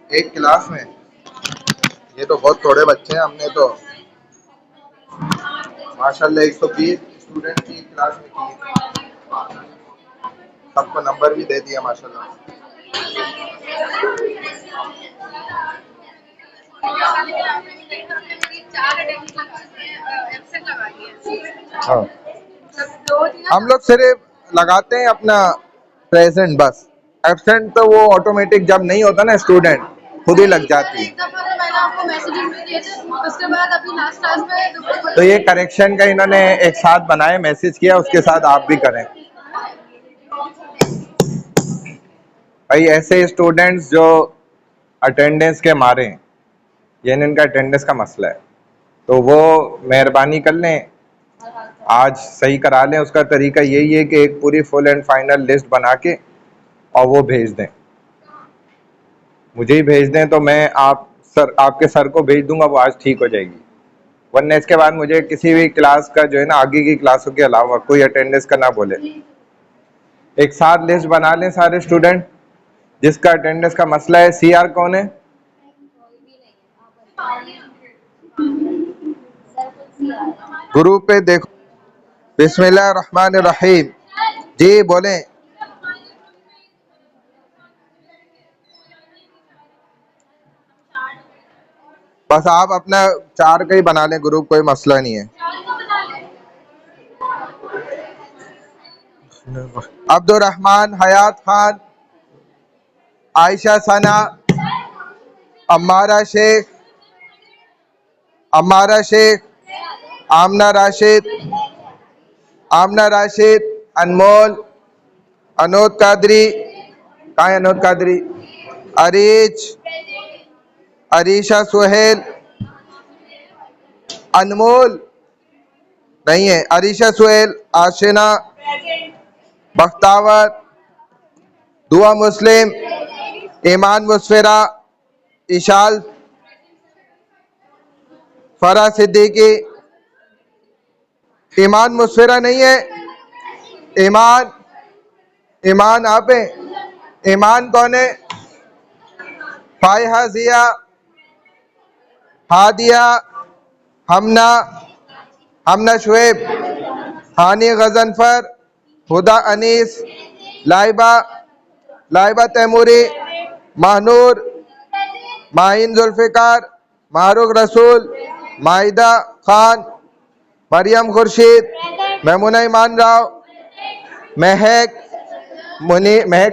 एक क्लास में ये तो बहुत थोड़े बच्चे हैं। हमने तो माशाल्लाह 120 स्टूडेंट की क्लास में की, सबको नंबर भी दे दिया माशाल्लाह। हाँ, हम लोग सिर्फ लगाते हैं अपना प्रेजेंट बस। एब्सेंट तो वो ऑटोमेटिक जब नहीं होता ना स्टूडेंट खुद ही लग जाती है। तो ये करेक्शन का इन्होंने एक साथ बनाए, मैसेज किया, उसके साथ आप भी करें भाई। ऐसे स्टूडेंट्स जो अटेंडेंस के मारे हैं, ये इनका अटेंडेंस का मसला है, तो वो मेहरबानी कर लें, आज सही करा लें। उसका तरीका यही है कि एक पूरी फुल एंड फाइनल लिस्ट बना के और वो भेज दें, मुझे ही भेज दें, तो मैं आपके सर को भेज दूंगा, वो आज ठीक हो जाएगी। वरना इसके बाद मुझे किसी भी क्लास का जो है ना, आगे की क्लासों के अलावा कोई अटेंडेंस का ना बोले। एक साथ लिस्ट बना लें सारे स्टूडेंट जिसका अटेंडेंस का मसला है। सीआर कौन है? ग्रुप पे देखो। बिस्मिल्लाह रहमान रहीम। जी बोले। बस आप अपना 4 का ही बना लें ग्रुप, कोई मसला नहीं है। अब्दुल रहमान, हयात खान, आयशा सना, अम्मारा शेख, आमना राशिद, अनमोल, अनोद कादरी, कहाँ है अनोद कादरी, अरीशा सुहेल, अनमोल नहीं है, अरीशा सुहेल, आशिना, बख्तावर, दुआ मुस्लिम, ईमान मुस्फिरा, इशाल, फरा सिद्दीकी। ईमान मुस्फिरा नहीं है। ईमान आप हैं? ईमान कौन है? फाइहा जिया, हादिया, हमना शुएब, हानी गजनफर, हुदा अनीस, लाइबा तैमूरी, महनूर, माहिन जुल्फिकार, मारूक रसूल, माहिदा खान, मरियम खुर्शीद, मेमुना ईमान राव, महक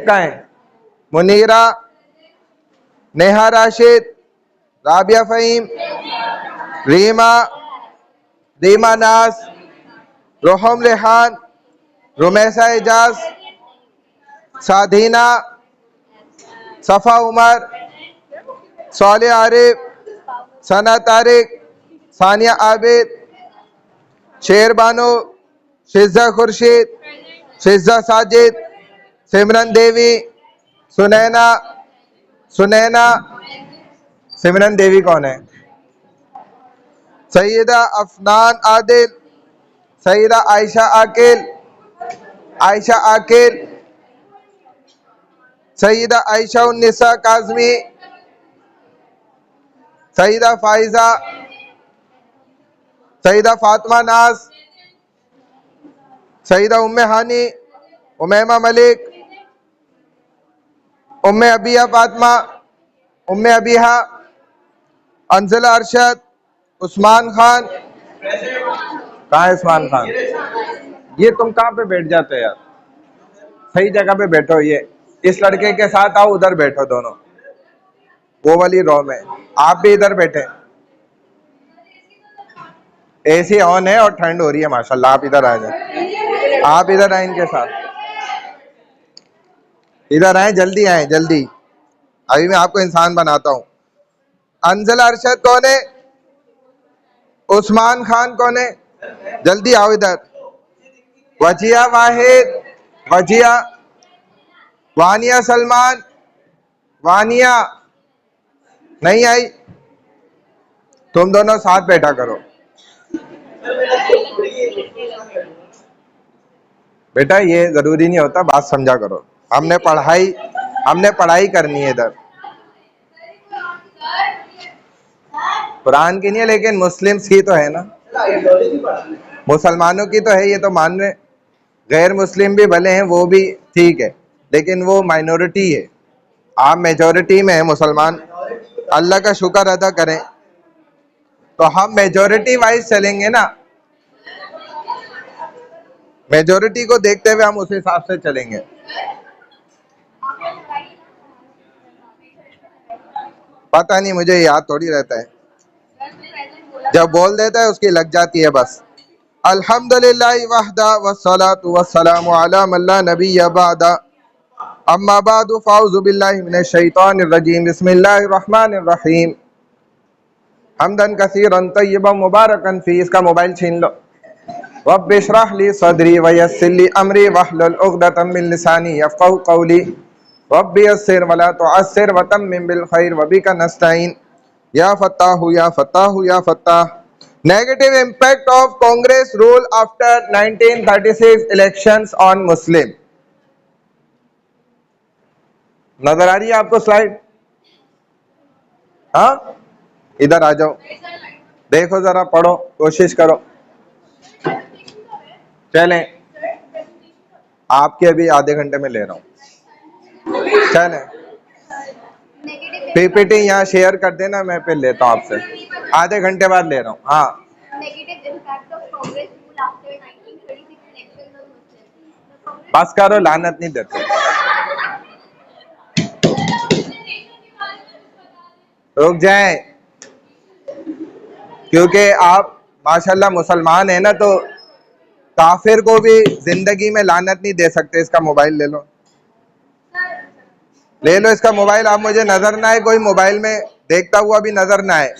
का है, मुनीरा, नेहा राशिद, राबिया फ़हीम, रीमा नाज, रोहम रेहान, रुमैसा एजाज, साधीना, सफ़ा उमर, सौले आरिफ, सना तारिक, सानिया आबिद, शेर बानो, शिज़ा खुर्शीद, शिज़ा साजिद, सिमरन देवी, सुनैना। सिमरन देवी कौन है? सईदा अफनान आदिल, सईदा आयशा आकिल, सईदा आयशा उन्निसा काजमी, सईदा फाइजा, सईदा फातिमा नाज, सईदा उम्मे हानी, उमैमा मलिक, उम्मे अबिया फातिमा, उम्मे अबिहा, अंजला अरशद, उस्मान खान। कहाँ है उस्मान खान? ये तुम कहाँ पे बैठ जाते हो यार? सही जगह पे बैठो। ये इस लड़के के साथ आओ, उधर बैठो दोनों, वो वाली रो में। आप भी इधर बैठे। एसी ऑन है और ठंड हो रही है माशाल्लाह। आप इधर आ जाए, आप इधर आए इनके साथ, इधर आए, जल्दी आए, जल्दी। अभी मैं आपको इंसान बनाता हूँ। अंजला अरशद कौन है? उस्मान खान कौन है? जल्दी आओ इधर। वजिया वाहिद, वानिया सलमान, वानिया नहीं आई। तुम दोनों साथ बैठा करो बेटा, ये जरूरी नहीं होता, बात समझा करो। हमने पढ़ाई करनी है इधर। कुरान की नहीं है, लेकिन मुस्लिम्स की तो है ना, मुसलमानों की तो है, ये तो मान रहे। गैर मुस्लिम भी भले हैं, वो भी ठीक है, लेकिन वो माइनॉरिटी है, आप मेजॉरिटी में है मुसलमान। अल्लाह का शुक्र अदा करें, तो हम मेजॉरिटी वाइज चलेंगे ना, मेजॉरिटी को देखते हुए हम उस हिसाब से चलेंगे। पता नहीं, मुझे याद थोड़ी रहता है, जब बोल देता है उसकी लग जाती है बस। अल्हम्दुलिल्लाह वहदा वस्सलातु वस्सलामु अला मन ला नबिय्य बअदा, अम्मा बादु फ़अऊज़ु बिल्लाहि मिनश शैतानिर रजीम, बिस्मिल्लाहिर रहमानिर रहीम, हम्दन कसीरन तय्यबन मुबारकन फी। इसका मोबाइल छीन लो। रब्बि इश्रह ली सदरी व यस्सिर ली अमरी वहलुल उक़दतम मिन लिसानी यफ़क़हू क़ौली, रब्बि यस्सिर वला तुअस्सिर व तम्मिम बिल खैर व बिका नस्तईन, या फत्ताहु या फत्ताहु या Fattah. Negative impact of Congress rule after 1936 elections on मुस्लिम। नजर आ रही है आपको स्लाइड? हाँ, इधर आ जाओ, देखो जरा, पढ़ो, कोशिश करो। चलें, आपके अभी आधे घंटे में ले रहा हूँ। चलें, पीपीटी यहाँ शेयर कर देना, मैं फिर लेता हूँ आपसे, आधे घंटे बाद ले रहा हूँ। हाँ, बस करो, लानत नहीं देते। रुक जाए, क्योंकि आप माशाल्लाह मुसलमान है ना, तो काफिर को भी जिंदगी में लानत नहीं दे सकते। इसका मोबाइल ले लो, ले लो इसका मोबाइल। आप मुझे नजर ना आए, कोई मोबाइल में देखता हुआ भी नजर ना आए,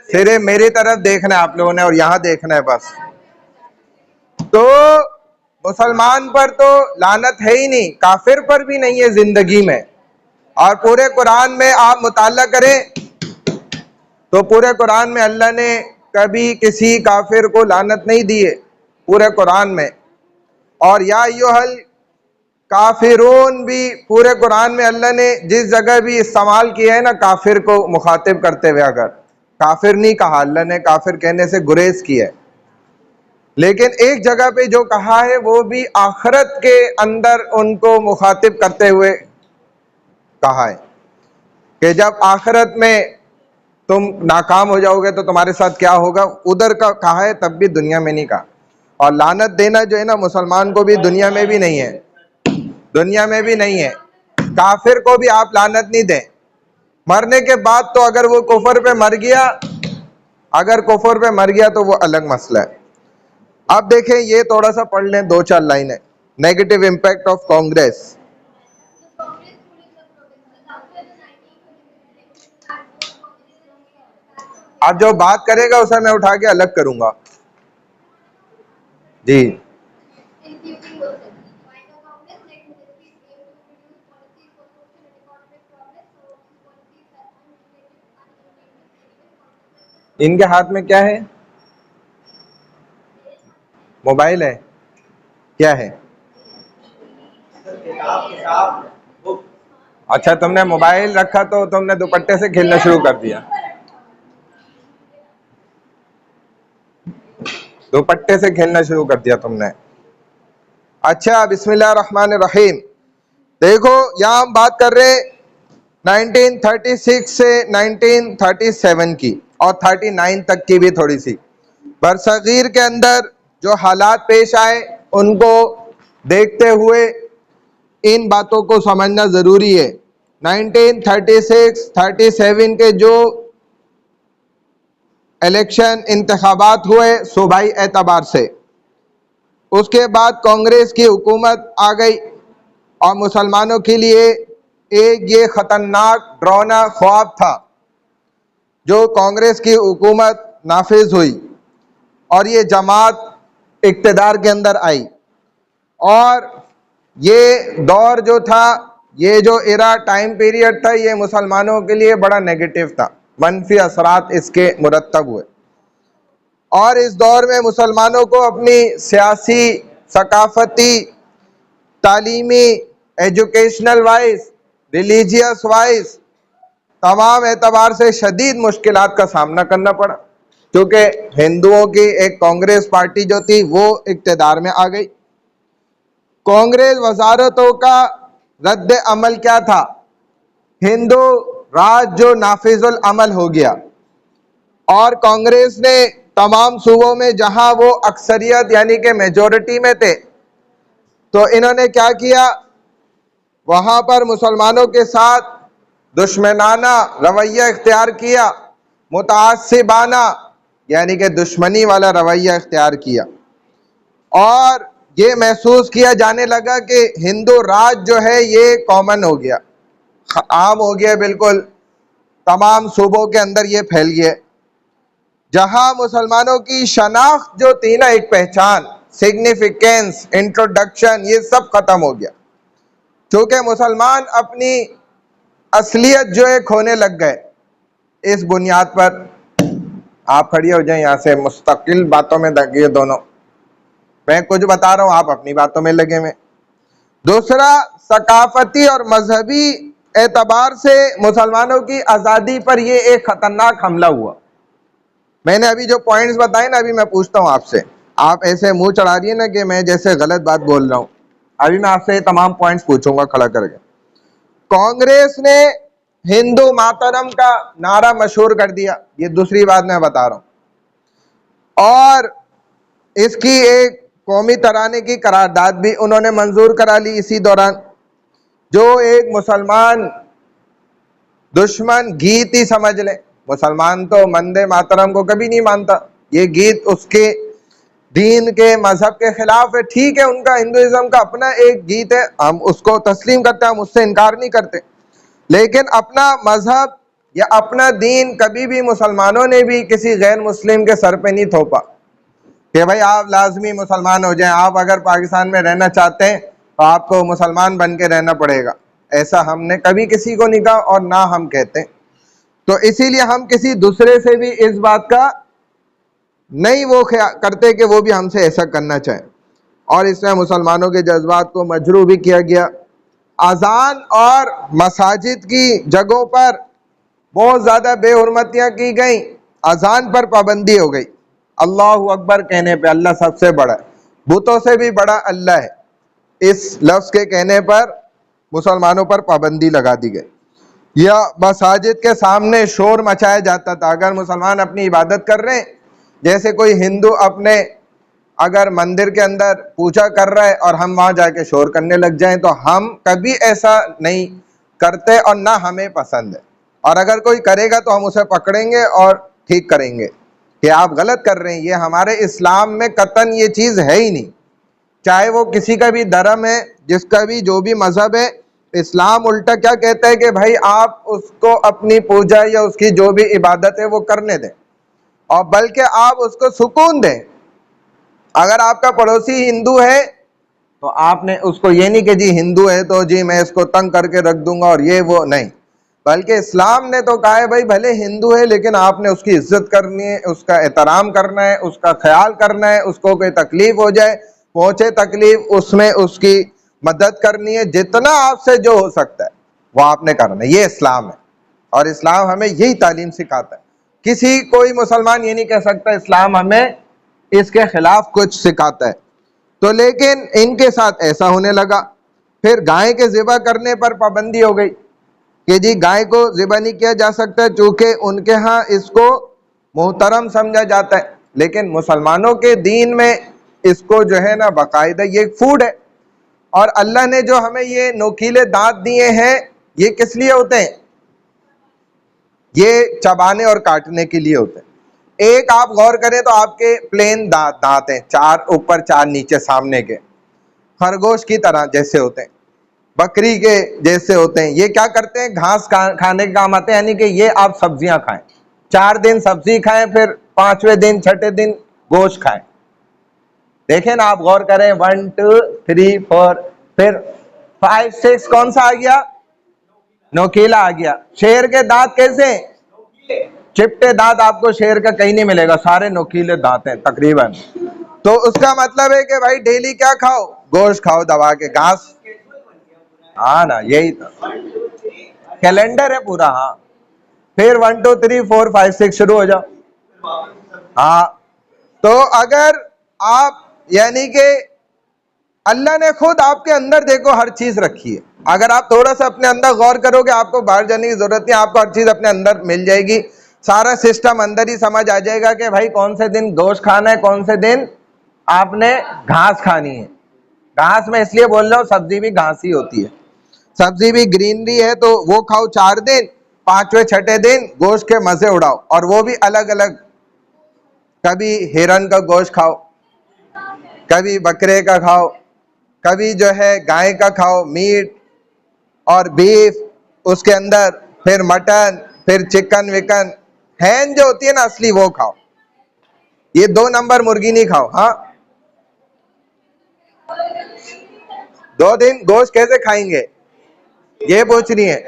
सिर्फ मेरी तरफ देखना है आप लोगों ने, और यहाँ देखना है बस। तो मुसलमान पर तो लानत है ही नहीं, काफिर पर भी नहीं है जिंदगी में। और पूरे कुरान में आप मुताला करें तो पूरे कुरान में अल्लाह ने कभी किसी काफिर को लानत नहीं दी है, पूरे कुरान में। और या अय्युहल काफिरून भी पूरे कुरान में अल्लाह ने जिस जगह भी इस्तेमाल किया है ना, काफिर को मुखातिब करते हुए, अगर काफिर नहीं कहा, अल्लाह ने काफिर कहने से गुरेज किया है। लेकिन एक जगह पे जो कहा है वो भी आखिरत के अंदर उनको मुखातिब करते हुए कहा है कि जब आखिरत में तुम नाकाम हो जाओगे तो तुम्हारे साथ क्या होगा, उधर का कहा है, तब भी दुनिया में नहीं कहा। और लानत देना जो है ना, मुसलमान को भी दुनिया में भी नहीं है, दुनिया में भी नहीं है। काफिर को भी आप लानत नहीं दें, मरने के बाद तो अगर वो कुफर पे मर गया, अगर कुफर पे मर गया तो वो अलग मसला है। अब देखें, ये थोड़ा सा पढ़ लें, 2-4 लाइनें। Negative impact of Congress. आप जो बात करेगा उसे मैं उठा के अलग करूंगा जी। इनके हाथ में क्या है? मोबाइल है? क्या है? अच्छा, तुमने मोबाइल रखा तो तुमने दुपट्टे से खेलना शुरू कर दिया, दुपट्टे से खेलना शुरू कर दिया तुमने। अच्छा, बिस्मिल्लाह रहमान रहीम। देखो, यहाँ हम बात कर रहे हैं 1936 से 1937 की, और 39 तक की भी थोड़ी सी। बरसगीर के अंदर जो हालात पेश आए उनको देखते हुए इन बातों को समझना जरूरी है। 1936-37 के जो इलेक्शन इंतखाबात हुए सूबाई एतबार से, उसके बाद कांग्रेस की हुकूमत आ गई, और मुसलमानों के लिए एक ये खतरनाक डरावना ख्वाब था जो कांग्रेस की हुकूमत नाफिज हुई, और ये जमात इक़्तिदार के अंदर आई। और ये दौर जो था, ये जो इरा टाइम पीरियड था, ये मुसलमानों के लिए बड़ा नेगेटिव था, मनफी असरात इसके मुरत्तब हुए। और इस दौर में मुसलमानों को अपनी सियासी, सकाफती, तालीमी, एजुकेशनल वाइज, रिलीजियस वाइज तमाम एतबार से शदीद मुश्किलात का सामना करना पड़ा, क्योंकि हिंदुओं की एक कांग्रेस पार्टी जो थी वो इक्तदार में आ गई। कांग्रेस वजारतों का रद्द अमल क्या था? हिंदू राज जो नाफिजुल अमल हो गया, और कांग्रेस ने तमाम सूबों में जहां वो अक्सरियत यानी कि मेजॉरिटी में थे, तो इन्होंने क्या किया, वहां पर मुसलमानों के साथ दुश्मनाना रवैया इख्तियार किया, मुतासिबाना यानी कि दुश्मनी वाला रवैया इख्तियार किया, और ये महसूस किया जाने लगा कि हिंदू राज जो है ये कॉमन हो गया, आम हो गया, बिल्कुल तमाम सूबों के अंदर ये फैल गया। जहां मुसलमानों की शनाख्त जो थी ना, एक पहचान, सिग्निफिकेंस, इंट्रोडक्शन, ये सब खत्म हो गया, क्योंकि मुसलमान अपनी असलियत जो है खोने लग गए। इस बुनियाद पर आप खड़ी हो जाए, यहां से मुस्तकिल बातों में लगे दोनों, मैं कुछ बता रहा हूं, आप अपनी बातों में लगे में। दूसरा, सकाफती और मजहबी एतबार से मुसलमानों की आज़ादी पर यह एक खतरनाक हमला हुआ। मैंने अभी जो पॉइंट्स बताए ना, अभी मैं पूछता हूं आपसे, आप ऐसे मुंह चढ़ा रही है ना कि मैं जैसे गलत बात बोल रहा हूं। अभी मैं आपसे तमाम पॉइंट्स पूछूंगा खड़ा करके। कांग्रेस ने हिंदू मातरम का नारा मशहूर कर दिया, ये दूसरी बात मैं बता रहा हूं, और इसकी एक कौमी तराने की करारदाद भी उन्होंने मंजूर करा ली इसी दौरान, जो एक मुसलमान दुश्मन गीत ही समझ ले। मुसलमान तो वंदे मातरम को कभी नहीं मानता, ये गीत उसके दीन के मजहब के खिलाफ है। ठीक है, उनका हिंदुइज्म का अपना एक गीत है, हम उसको तस्लीम करते हैं, हम उससे इनकार नहीं करते, लेकिन अपना मजहब या अपना दीन कभी भी मुसलमानों ने भी किसी गैर मुस्लिम के सर पे नहीं थोपा कि भाई आप लाजमी मुसलमान हो जाएं, आप अगर पाकिस्तान में रहना चाहते हैं तो आपको मुसलमान बन के रहना पड़ेगा। ऐसा हमने कभी किसी को नहीं कहा और ना हम कहते। तो इसीलिए हम किसी दूसरे से भी इस बात का नहीं वो करते कि वो भी हमसे ऐसा करना चाहे, और इसमें मुसलमानों के जज्बात को मजरूह भी किया गया। अजान और मसाजिद की जगहों पर बहुत ज़्यादा बेहुरमतियाँ की गई, अजान पर पाबंदी हो गई, अल्लाहु अकबर कहने पे, अल्लाह सबसे बड़ा है, बुतों से भी बड़ा अल्लाह है, इस लफ्ज़ के कहने पर मुसलमानों पर पाबंदी लगा दी गई। या मसाजिद के सामने शोर मचाया जाता था, अगर मुसलमान अपनी इबादत कर रहे हैं, जैसे कोई हिंदू अपने अगर मंदिर के अंदर पूजा कर रहा है और हम वहां जाके शोर करने लग जाएं, तो हम कभी ऐसा नहीं करते और ना हमें पसंद है, और अगर कोई करेगा तो हम उसे पकड़ेंगे और ठीक करेंगे कि आप गलत कर रहे हैं। ये हमारे इस्लाम में कतन ये चीज़ है ही नहीं, चाहे वो किसी का भी धर्म है, जिसका भी जो भी मजहब है, इस्लाम उल्टा क्या कहता है कि भाई आप उसको अपनी पूजा या उसकी जो भी इबादत है वो करने दें, और बल्कि आप उसको सुकून दें। अगर आपका पड़ोसी हिंदू है तो आपने उसको ये नहीं कि जी हिंदू है तो जी मैं इसको तंग करके रख दूंगा और ये वो नहीं, बल्कि इस्लाम ने तो कहा है भाई भले हिंदू है लेकिन आपने उसकी इज्जत करनी है, उसका एहतराम करना है, उसका ख्याल करना है, उसको कोई तकलीफ हो जाए, पहुंचे तकलीफ, उसमें उसकी मदद करनी है, जितना आपसे जो हो सकता है वो आपने करना है। ये इस्लाम है, और इस्लाम हमें यही तालीम सिखाता है। किसी कोई मुसलमान ये नहीं कह सकता इस्लाम हमें इसके खिलाफ कुछ सिखाता है। तो लेकिन इनके साथ ऐसा होने लगा। फिर गाय के ज़िबा करने पर पाबंदी हो गई कि जी गाय को ज़िबा नहीं किया जा सकता, चूँकि उनके यहाँ इसको मोहतरम समझा जाता है, लेकिन मुसलमानों के दीन में इसको जो है ना बाकायदा ये फूड है। और अल्लाह ने जो हमें ये नोकीले दांत दिए हैं, ये किस लिए होते हैं? ये चबाने और काटने के लिए होते हैं। एक आप गौर करें तो आपके प्लेन दांत हैं, चार ऊपर चार नीचे सामने के, खरगोश की तरह जैसे होते हैं, बकरी के जैसे होते हैं। ये क्या करते हैं? घास खाने के काम आते हैं, यानी कि ये आप सब्जियां खाएं, 4 दिन सब्जी खाएं, फिर 5वें दिन 6ठे दिन गोश्त खाएं। देखें ना, आप गौर करें, 1 2 3 4, फिर 5 6 कौन सा आ गया? नोकीला आ गया। शेर के दांत कैसे? चिपटे दांत आपको शेर का कहीं नहीं मिलेगा, सारे नोकीले दांत हैं तकरीबन। तो उसका मतलब है कि भाई डेली क्या खाओ? गोश्त खाओ दबा के, घास। हाँ ना, यही तो कैलेंडर है पूरा। हाँ, फिर 1 2 3 4 5 6 शुरू हो जाओ। हाँ, तो अगर आप यानी कि अल्लाह ने खुद आपके अंदर देखो हर चीज रखी है, अगर आप थोड़ा सा अपने अंदर गौर करोगे आपको बाहर जाने की जरूरत नहीं, आपको हर चीज अपने अंदर मिल जाएगी, सारा सिस्टम अंदर ही समझ आ जाएगा कि भाई कौन से दिन गोश्त खाना है, कौन से दिन आपने घास खानी है। घास में इसलिए बोल रहा हूँ, सब्जी भी घास ही होती है, सब्जी भी ग्रीनरी है, तो वो खाओ 4 दिन, 5वें 6ठे दिन गोश्त के मजे उड़ाओ, और वो भी अलग अलग, कभी हिरन का गोश्त खाओ, कभी बकरे का खाओ, कभी जो है गाय का खाओ मीट और बीफ, उसके अंदर फिर मटन, फिर चिकन विकन, हैन जो होती है ना असली वो खाओ, ये 2 नंबर मुर्गी नहीं खाओ। हाँ, 2 दिन गोश्त कैसे खाएंगे ये पूछ रही है,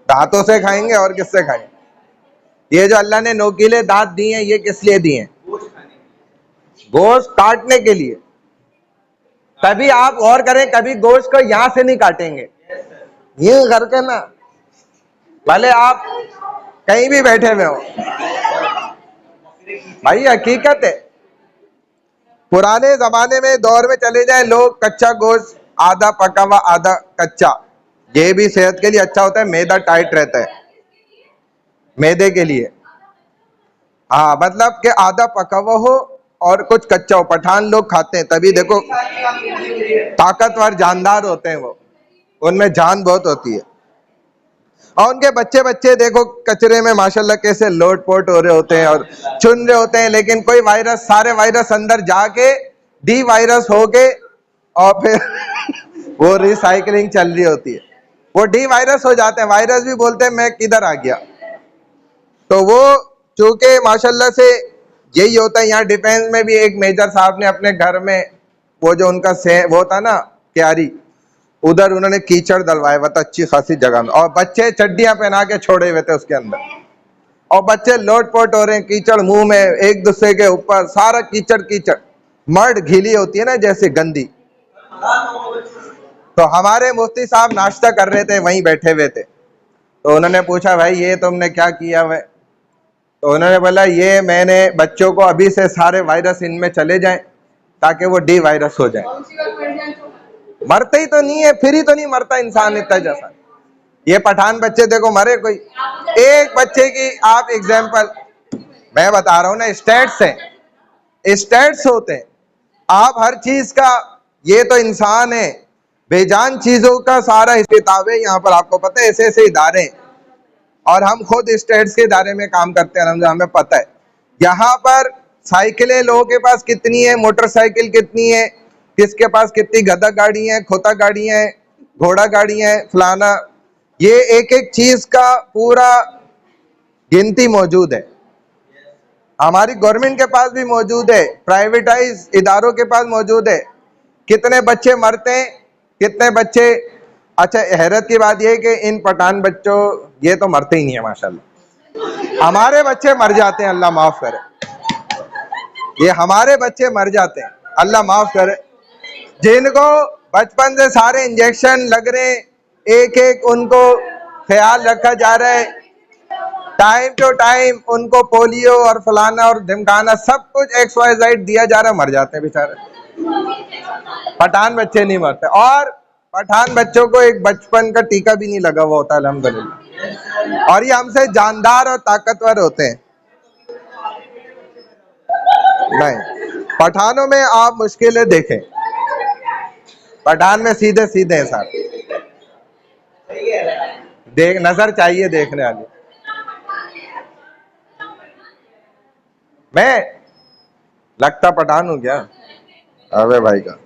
दांतों से खाएंगे और किससे खाएंगे? ये जो अल्लाह ने नोकीले दांत दिए हैं ये किस लिए दिए हैं? गोश्त काटने के लिए। तभी आप गौर करें, कभी गोश्त को यहां से नहीं काटेंगे, ये करके ना, भले आप कहीं भी बैठे हुए हो, भाई हकीकत है। पुराने जमाने में दौर में चले जाए लोग, कच्चा गोश्त आधा पका हुआ आधा कच्चा, ये भी सेहत के लिए अच्छा होता है, मैदा टाइट रहता है मैदे के लिए। हाँ, मतलब कि आधा पका हुआ हो और कुछ कच्चा हो, पठान लोग खाते हैं, तभी देखो ताकतवर जानदार होते हैं वो, उनमें जान बहुत होती है। और उनके बच्चे बच्चे देखो कचरे में माशाल्लाह कैसे लोट पोट हो रहे होते हैं और चुन रहे होते हैं, लेकिन कोई वायरस, सारे वायरस अंदर जाके डी वायरस हो के और फिर वो रिसाइकलिंग चल रही होती है, वो डी वायरस हो जाते हैं, वायरस भी बोलते हैं मैं किधर आ गया। तो वो चूंकि माशाल्लाह से यही होता है। यहाँ डिफेंस में भी एक मेजर साहब ने अपने घर में वो जो उनका वो था ना क्यारी, उधर उन्होंने कीचड़ डलवाया हुआ था अच्छी खासी जगह में, और बच्चे चड्डियां पहना के छोड़े हुए थे उसके अंदर, और बच्चे लोट पोट हो रहे हैं, कीचड़ मुंह में, एक दूसरे के ऊपर, सारा कीचड़ कीचड़, मर्द घीली होती है ना जैसे गंदी। तो हमारे मुफ्ती साहब नाश्ता कर रहे थे, वहीं बैठे हुए थे, तो उन्होंने पूछा भाई ये तुमने क्या किया हुआ? तो उन्होंने बोला ये मैंने बच्चों को अभी से सारे वायरस इनमें चले जाएं ताकि वो डी वायरस हो जाए। मरते ही तो नहीं है, फिर ही तो नहीं मरता इंसान इतना जैसा। ये पठान बच्चे देखो मरे, कोई एक बच्चे की आप एग्जाम्पल मैं बता रहा हूँ ना, स्टेट्स हैं, स्टेट्स होते हैं, आप हर चीज का, ये तो इंसान है, बेजान चीजों का सारा किताब है यहाँ पर, आपको पता है ऐसे ऐसे इदारे, और हम खुद स्टेट्स के इदारे में काम करते हैं, हमें पता है। यहाँ पर साइकिलें लोगों के पास कितनी है, मोटरसाइकिल कितनी है, किसके पास कितनी गधा गाड़ी है, खोता गाड़ी है, घोड़ा गाड़ी है, फलाना, ये एक एक चीज का पूरा गिनती मौजूद है। हमारी गवर्नमेंट के पास भी मौजूद है, प्राइवेटाइज इदारों के पास मौजूद है, कितने बच्चे मरते हैं, कितने बच्चे। अच्छा, हैरत की बात यह है कि इन पठान बच्चों ये तो मरते ही नहीं है माशाल्लाह, हमारे बच्चे मर जाते हैं, अल्लाह माफ करे, ये हमारे बच्चे मर जाते हैं, अल्लाह माफ करे, जिनको बचपन से सारे इंजेक्शन लग रहे हैं, एक एक उनको ख्याल रखा जा रहा है, टाइम टू टाइम उनको पोलियो और फलाना और ढिमकाना सब कुछ XYZ दिया जा रहा है, मर जाते हैं बेचारे। पठान बच्चे नहीं मरते, और पठान बच्चों को एक बचपन का टीका भी नहीं लगा हुआ होता अल्हम्दुलिल्लाह, और ये हमसे जानदार और ताकतवर होते हैं। नहीं, पठानों में आप मुश्किलें देखें, पठान में सीधे सीधे हैं साहब, देख नजर चाहिए देखने वाली। मैं लगता पठान हूं क्या? अबे भाई का,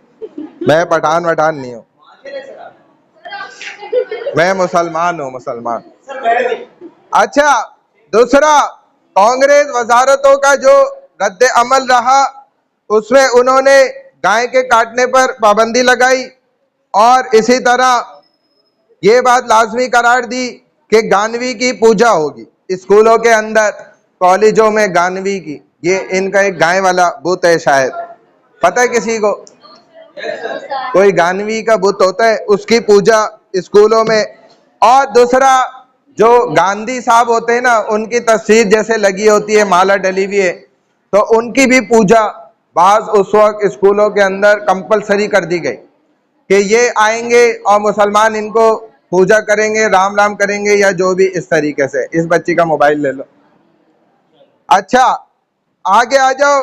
मैं पठान वठान नहीं हूं, मैं मुसलमान हूं, मुसलमान। अच्छा, दूसरा, कांग्रेस वजारतों का जो रद्द अमल रहा उसमें उन्होंने गाय के काटने पर पाबंदी लगाई, और इसी तरह ये बात लाजमी करार दी कि गानवी की पूजा होगी स्कूलों के अंदर, कॉलेजों में गानवी की, ये इनका एक गाय वाला बुत है, शायद पता है किसी को? कोई गानवी का बुत होता है, उसकी पूजा स्कूलों में। और दूसरा, जो गांधी साहब होते हैं ना, उनकी तस्वीर जैसे लगी होती है, माला डली हुई है, तो उनकी भी पूजा बाज उस वक्त स्कूलों के अंदर कंपलसरी कर दी गई कि ये आएंगे और मुसलमान इनको पूजा करेंगे, राम राम करेंगे या जो भी इस तरीके से। इस बच्ची का मोबाइल ले लो। अच्छा, आगे आ जाओ।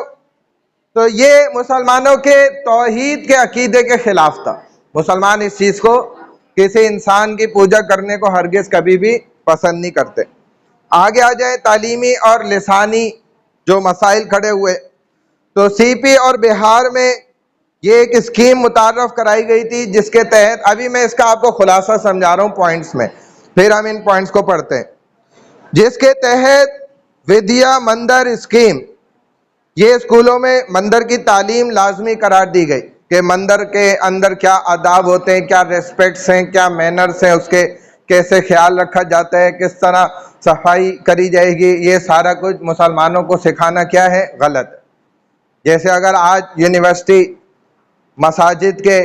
तो ये मुसलमानों के तौहीद के अकीदे के खिलाफ था। मुसलमान इस चीज को, किसी इंसान की पूजा करने को हरगिज कभी भी पसंद नहीं करते। आगे आ जाए, तालीमी और लिसानी जो मसाइल खड़े हुए, तो सीपी और बिहार में ये एक स्कीम मुतारफ कराई गई थी जिसके तहत, अभी मैं इसका आपको खुलासा समझा रहा हूँ पॉइंट्स में, फिर हम इन पॉइंट्स को पढ़ते हैं। जिसके तहत विद्या मंदिर स्कीम, ये स्कूलों में मंदिर की तालीम लाजमी करार दी गई कि मंदिर के अंदर क्या आदाब होते हैं, क्या रेस्पेक्ट्स हैं, क्या मैनर्स हैं, उसके कैसे ख्याल रखा जाता है, किस तरह सफाई करी जाएगी, ये सारा कुछ मुसलमानों को सिखाना क्या है, गलत है। जैसे अगर आज यूनिवर्सिटी मसाजिद के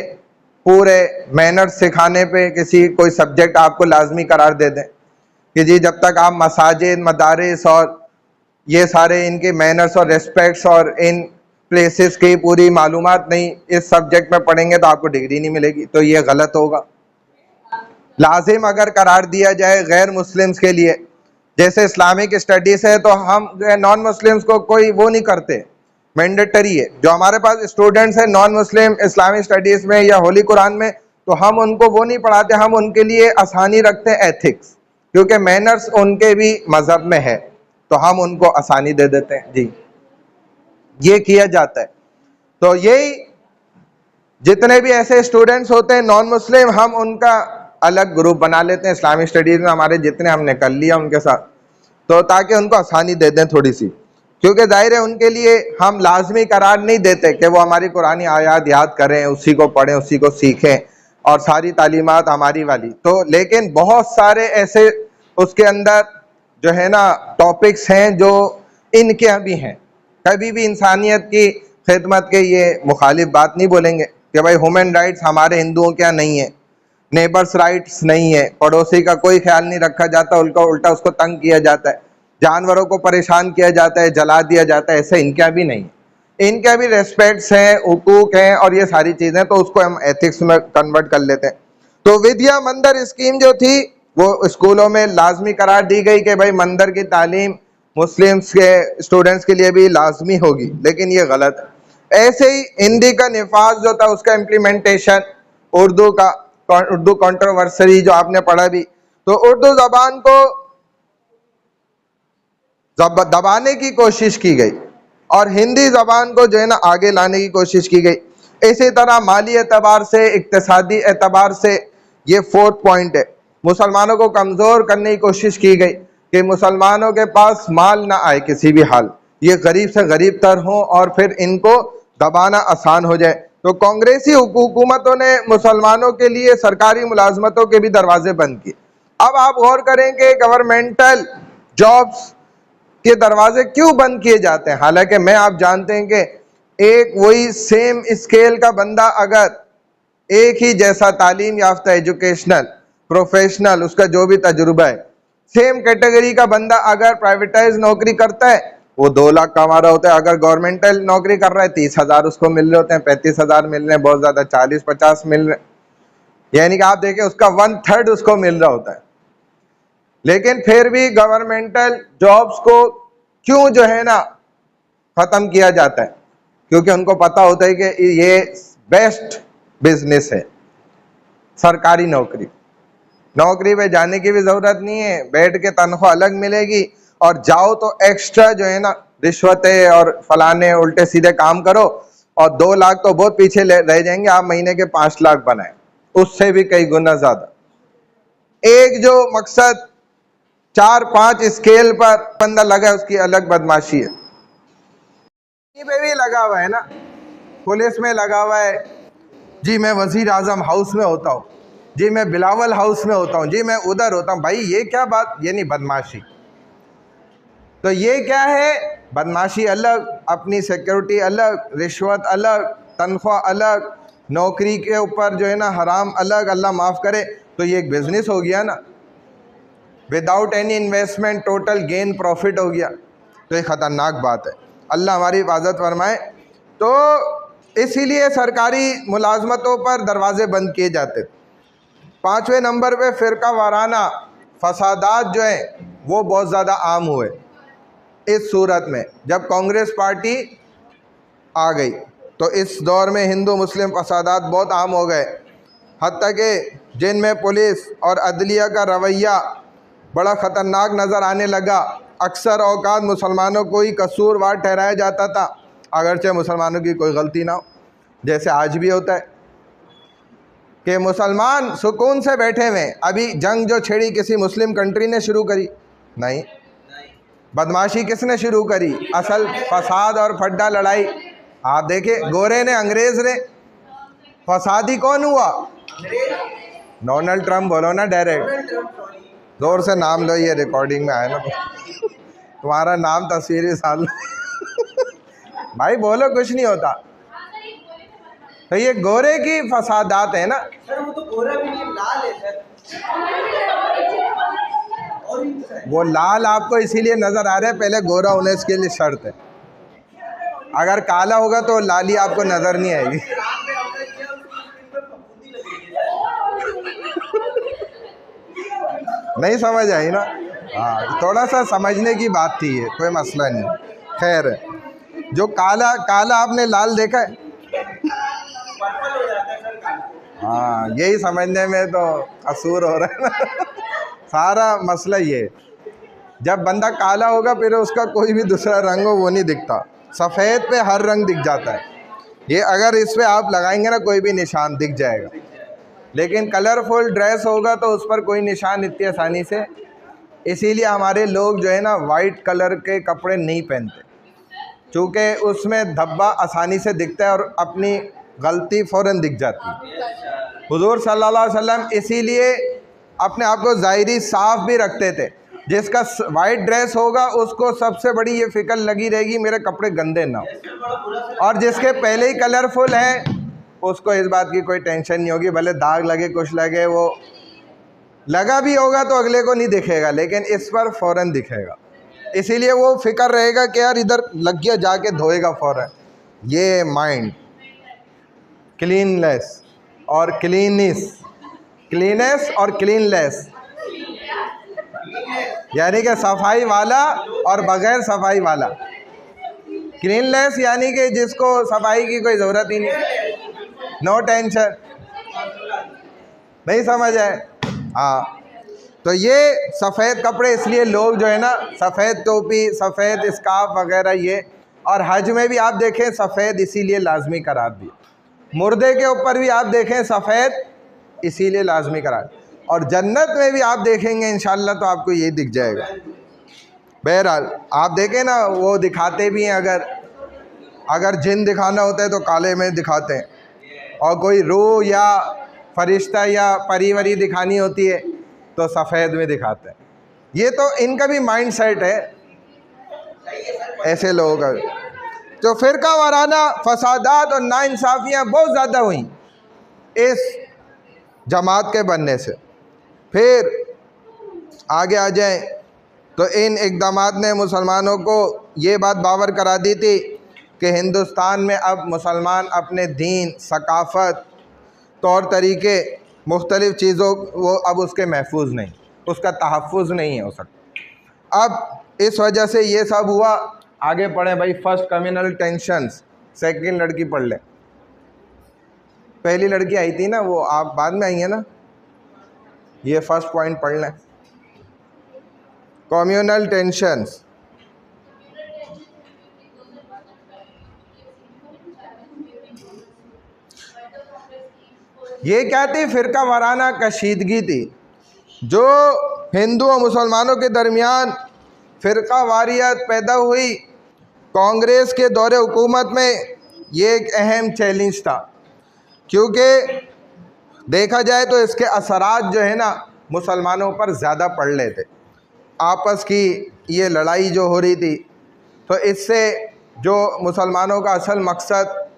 पूरे मैनर्स सिखाने पे किसी कोई सब्जेक्ट आपको लाजमी करार दे दें कि जी जब तक आप मसाजिद, मदारिस और ये सारे इनके मैनर्स और रेस्पेक्ट्स और इन प्लेसेस की पूरी मालूमात नहीं इस सब्जेक्ट में पढ़ेंगे तो आपको डिग्री नहीं मिलेगी, तो ये गलत होगा। लाजिम अगर करार दिया जाए गैर मुस्लिम्स के लिए, जैसे इस्लामिक स्टडीज़ है, तो हम नॉन मुस्लिम्स को कोई वो नहीं करते, मैंडेटरी है। जो हमारे पास स्टूडेंट्स हैं नॉन मुस्लिम इस्लामिक स्टडीज़ में या होली कुरान में, तो हम उनको वो नहीं पढ़ाते, हम उनके लिए आसानी रखते हैं एथिक्स, क्योंकि मैनर्स उनके भी मज़हब में है, तो हम उनको आसानी दे देते हैं। जी, ये किया जाता है। तो यही जितने भी ऐसे स्टूडेंट्स होते हैं नॉन मुस्लिम, हम उनका अलग ग्रुप बना लेते हैं इस्लामिक स्टडीज़ में, हमारे जितने हमने कर लिया उनके साथ, तो ताकि उनको आसानी दे दें थोड़ी सी, क्योंकि जाहिर है उनके लिए हम लाजमी करार नहीं देते कि वो हमारी कुरानी आयात याद करें, उसी को पढ़ें, उसी को सीखें और सारी तालीमात हमारी वाली। तो लेकिन बहुत सारे ऐसे उसके अंदर जो है ना टॉपिक्स हैं जो इनके भी हैं। कभी भी इंसानियत की खिदमत के ये मुखालिफ बात नहीं बोलेंगे कि भाई ह्यूमन राइट्स हमारे हिंदुओं क्या नहीं है, नेबर्स राइट्स नहीं है, पड़ोसी का कोई ख्याल नहीं रखा जाता, उल्टा उसको तंग किया जाता है, जानवरों को परेशान किया जाता है, जला दिया जाता है, ऐसे इनका भी नहीं है। इनके भी रेस्पेक्ट्स हैं, हुकूक हैं और ये सारी चीज़ें, तो उसको हम एथिक्स में कन्वर्ट कर लेते हैं। तो विद्या मंदिर स्कीम जो थी वो स्कूलों में लाजमी करार दी गई कि भाई मंदिर की तालीम मुस्लिम्स के स्टूडेंट्स के लिए भी लाजमी होगी, लेकिन ये गलत है। ऐसे ही हिंदी का निफाज जो था उसका इम्प्लीमेंटेशन, उर्दू कंट्रोवर्सी जो आपने पढ़ा भी, तो उर्दू जबान को दबाने की कोशिश की गई और हिंदी जबान को जो है ना आगे लाने की कोशिश की गई। इसी तरह माली एतबार से, इक्तिसादी एतबार से, ये 4th पॉइंट है, मुसलमानों को कमज़ोर करने की कोशिश की गई कि मुसलमानों के पास माल ना आए किसी भी हाल, ये गरीब से गरीब तर हों और फिर इनको दबाना आसान हो जाए। तो कांग्रेसी हुकूमतों ने मुसलमानों के लिए सरकारी मुलाजमतों के भी दरवाजे बंद किए। अब आप गौर करें कि गवर्नमेंटल जॉब्स के दरवाजे क्यों बंद किए जाते हैं, हालांकि मैं आप जानते हैं कि एक वही सेम स्केल का बंदा अगर एक ही जैसा तालीम याफ्ता, एजुकेशनल, प्रोफेशनल, उसका जो भी तजुर्बा है, सेम कैटेगरी का बंदा अगर प्राइवेटाइज नौकरी करता है वो 2 लाख कमा रहा होता है, अगर गवर्नमेंटल नौकरी कर रहा है 30,000 उसको मिल रहे होते हैं, 35,000 मिल रहे हैं, बहुत ज्यादा 40-50 मिल रहे हैं, यानी कि आप देखें उसका 1/3 उसको मिल रहा होता है। लेकिन फिर भी गवर्नमेंटल जॉब्स को क्यों जो है ना खत्म किया जाता है, क्योंकि उनको पता होता है कि ये बेस्ट बिजनेस है। सरकारी नौकरी पे जाने की भी जरूरत नहीं है, बैठ के तनख्वाह अलग मिलेगी और जाओ तो एक्स्ट्रा जो है ना रिश्वतें और फलाने उल्टे सीधे काम करो और 2 लाख तो बहुत पीछे रह जाएंगे, आप महीने के 5 लाख बनाए, उससे भी कई गुना ज्यादा। एक जो मकसद 4-5 स्केल पर बंदा लगा है उसकी अलग बदमाशी है, पे भी लगा हुआ है ना, पुलिस में लगा हुआ है, जी मैं वजीर आजम हाउस में होता हूँ, जी मैं बिलावल हाउस में होता हूँ, जी मैं उधर होता हूँ। भाई ये क्या बात, ये नहीं बदमाशी। तो ये क्या है, बदमाशी अलग, अपनी सिक्योरिटी अलग, रिश्वत अलग, तनख्वाह अलग, नौकरी के ऊपर जो है ना हराम अलग, अल्लाह माफ़ करे। तो ये एक बिजनेस हो गया ना। Without any investment total gain profit हो गया, तो ये ख़तरनाक बात है। अल्लाह हमारी हिफाजत फरमाए। तो इसीलिए सरकारी मुलाजमतों पर दरवाज़े बंद किए जाते। 5वें नंबर पे फ़िरका वाराना फसादात जो हैं वो बहुत ज़्यादा आम हुए इस सूरत में जब कांग्रेस पार्टी आ गई। तो इस दौर में हिंदू मुस्लिम फसादात बहुत आम हो गए, हत्ता कि जिनमें पुलिस और अदलिया का रवैया बड़ा ख़तरनाक नज़र आने लगा। अक्सर औकात मुसलमानों को ही कसूरवार ठहराया जाता था, अगरचे मुसलमानों की कोई गलती ना हो, जैसे आज भी होता है कि मुसलमान सुकून से बैठे हुए। अभी जंग जो छेड़ी किसी मुस्लिम कंट्री ने शुरू करी? नहीं। बदमाशी किसने शुरू करी? असल फसाद और फड्डा लड़ाई आप देखिए, गोरे ने, अंग्रेज़ ने। फसादी कौन हुआ? Donald Trump. बोलो ना डायरेक्ट, ज़ोर से नाम लो, ये रिकॉर्डिंग में आया ना तुम्हारा नाम तस्वीरी साल भाई बोलो, कुछ नहीं होता। तो ये गोरे की फसादात है ना। सर वो तो गोरा भी नहीं, लाल है सर। वो लाल आपको इसीलिए नज़र आ रहा है, पहले गोरा होने इसके लिए शर्त है। अगर काला होगा तो लाली आपको नज़र नहीं आएगी। नहीं समझ आई ना? हाँ, थोड़ा सा समझने की बात थी, ये कोई मसला नहीं। खैर, जो काला काला आपने लाल देखा है? हाँ, यही समझने में तो कसूर हो रहा है ना सारा मसला ये। जब बंदा काला होगा फिर उसका कोई भी दूसरा रंग हो वो नहीं दिखता, सफ़ेद पे हर रंग दिख जाता है। ये अगर इस पे आप लगाएंगे ना कोई भी निशान दिख जाएगा, लेकिन कलरफुल ड्रेस होगा तो उस पर कोई निशान इतनी आसानी से। इसीलिए हमारे लोग जो है ना वाइट कलर के कपड़े नहीं पहनते, चूँकि उसमें धब्बा आसानी से दिखता है और अपनी गलती फ़ौरन दिख जाती है। हुज़ूर सल्लल्लाहु अलैहि वसल्लम इसीलिए अपने आप को ज़ाहिरी साफ़ भी रखते थे। जिसका वाइट ड्रेस होगा उसको सबसे बड़ी ये फ़िक्र लगी रहेगी मेरे कपड़े गंदे ना हो, और जिसके पहले ही कलरफुल हैं उसको इस बात की कोई टेंशन नहीं होगी, भले दाग लगे कुछ लगे, वो लगा भी होगा तो अगले को नहीं दिखेगा, लेकिन इस पर फ़ौरन दिखेगा। इसीलिए वो फ़िक्र रहेगा कि यार इधर लग गया, जाके धोएगा फ़ौरन। ये माइंड क्लीनलेस और क्लीनेस और क्लीनलेस, यानी कि सफाई वाला और बग़ैर सफाई वाला। क्लीनलेस यानी कि जिसको सफाई की कोई ज़रूरत ही नहीं, नो टेंशन। नहीं समझ आए? हाँ, तो ये सफ़ेद कपड़े इसलिए लोग जो है ना सफ़ेद टोपी, सफ़ेद स्कार्फ वगैरह ये, और हज में भी आप देखें सफ़ेद इसीलिए लाजमी करार दिया। मुर्दे के ऊपर भी आप देखें सफ़ेद इसीलिए लाजमी करार, और जन्नत में भी आप देखेंगे इंशाल्लाह तो आपको ये दिख जाएगा। बहरहाल आप देखें ना, वो दिखाते भी हैं, अगर जिन दिखाना होता है तो काले में दिखाते हैं, और कोई रूह या फरिश्ता या परिवरी दिखानी होती है तो सफ़ेद में दिखाते हैं। ये तो इनका भी माइंड सेट है ऐसे लोगों का। तो फ़िरका वाराना फसादात और नाइंसाफ़ियाँ बहुत ज़्यादा हुई इस जमात के बनने से। फिर आगे आ जाए तो इन इक़दामात ने मुसलमानों को ये बात बावर करा दी थी कि हिंदुस्तान में अब मुसलमान अपने दीन, सकाफ़त, तौर तरीके, मुख्तलिफ़ चीज़ों वो अब उसके महफूज नहीं, उसका तहफ़्फ़ुज़ नहीं है हो सकता। अब इस वजह से ये सब हुआ। आगे पढ़ें भाई, फर्स्ट कम्युनल टेंशन्स। सेकंड लड़की पढ़ लें, पहली लड़की आई थी ना, वो आप बाद में आई है ना, ये फर्स्ट पॉइंट पढ़ लें, कम्युनल टेंशन्स। ये क्या थी? फ़िरका वाराना कशीदगी थी जो हिंदू और मुसलमानों के दरमियान फ़िरका वारियत पैदा हुई। कांग्रेस के दौरे हुकूमत में ये एक अहम चैलेंज था, क्योंकि देखा जाए तो इसके असरात जो है ना मुसलमानों पर ज़्यादा पड़ रहे थे। आपस की ये लड़ाई जो हो रही थी, तो इससे जो मुसलमानों का असल मकसद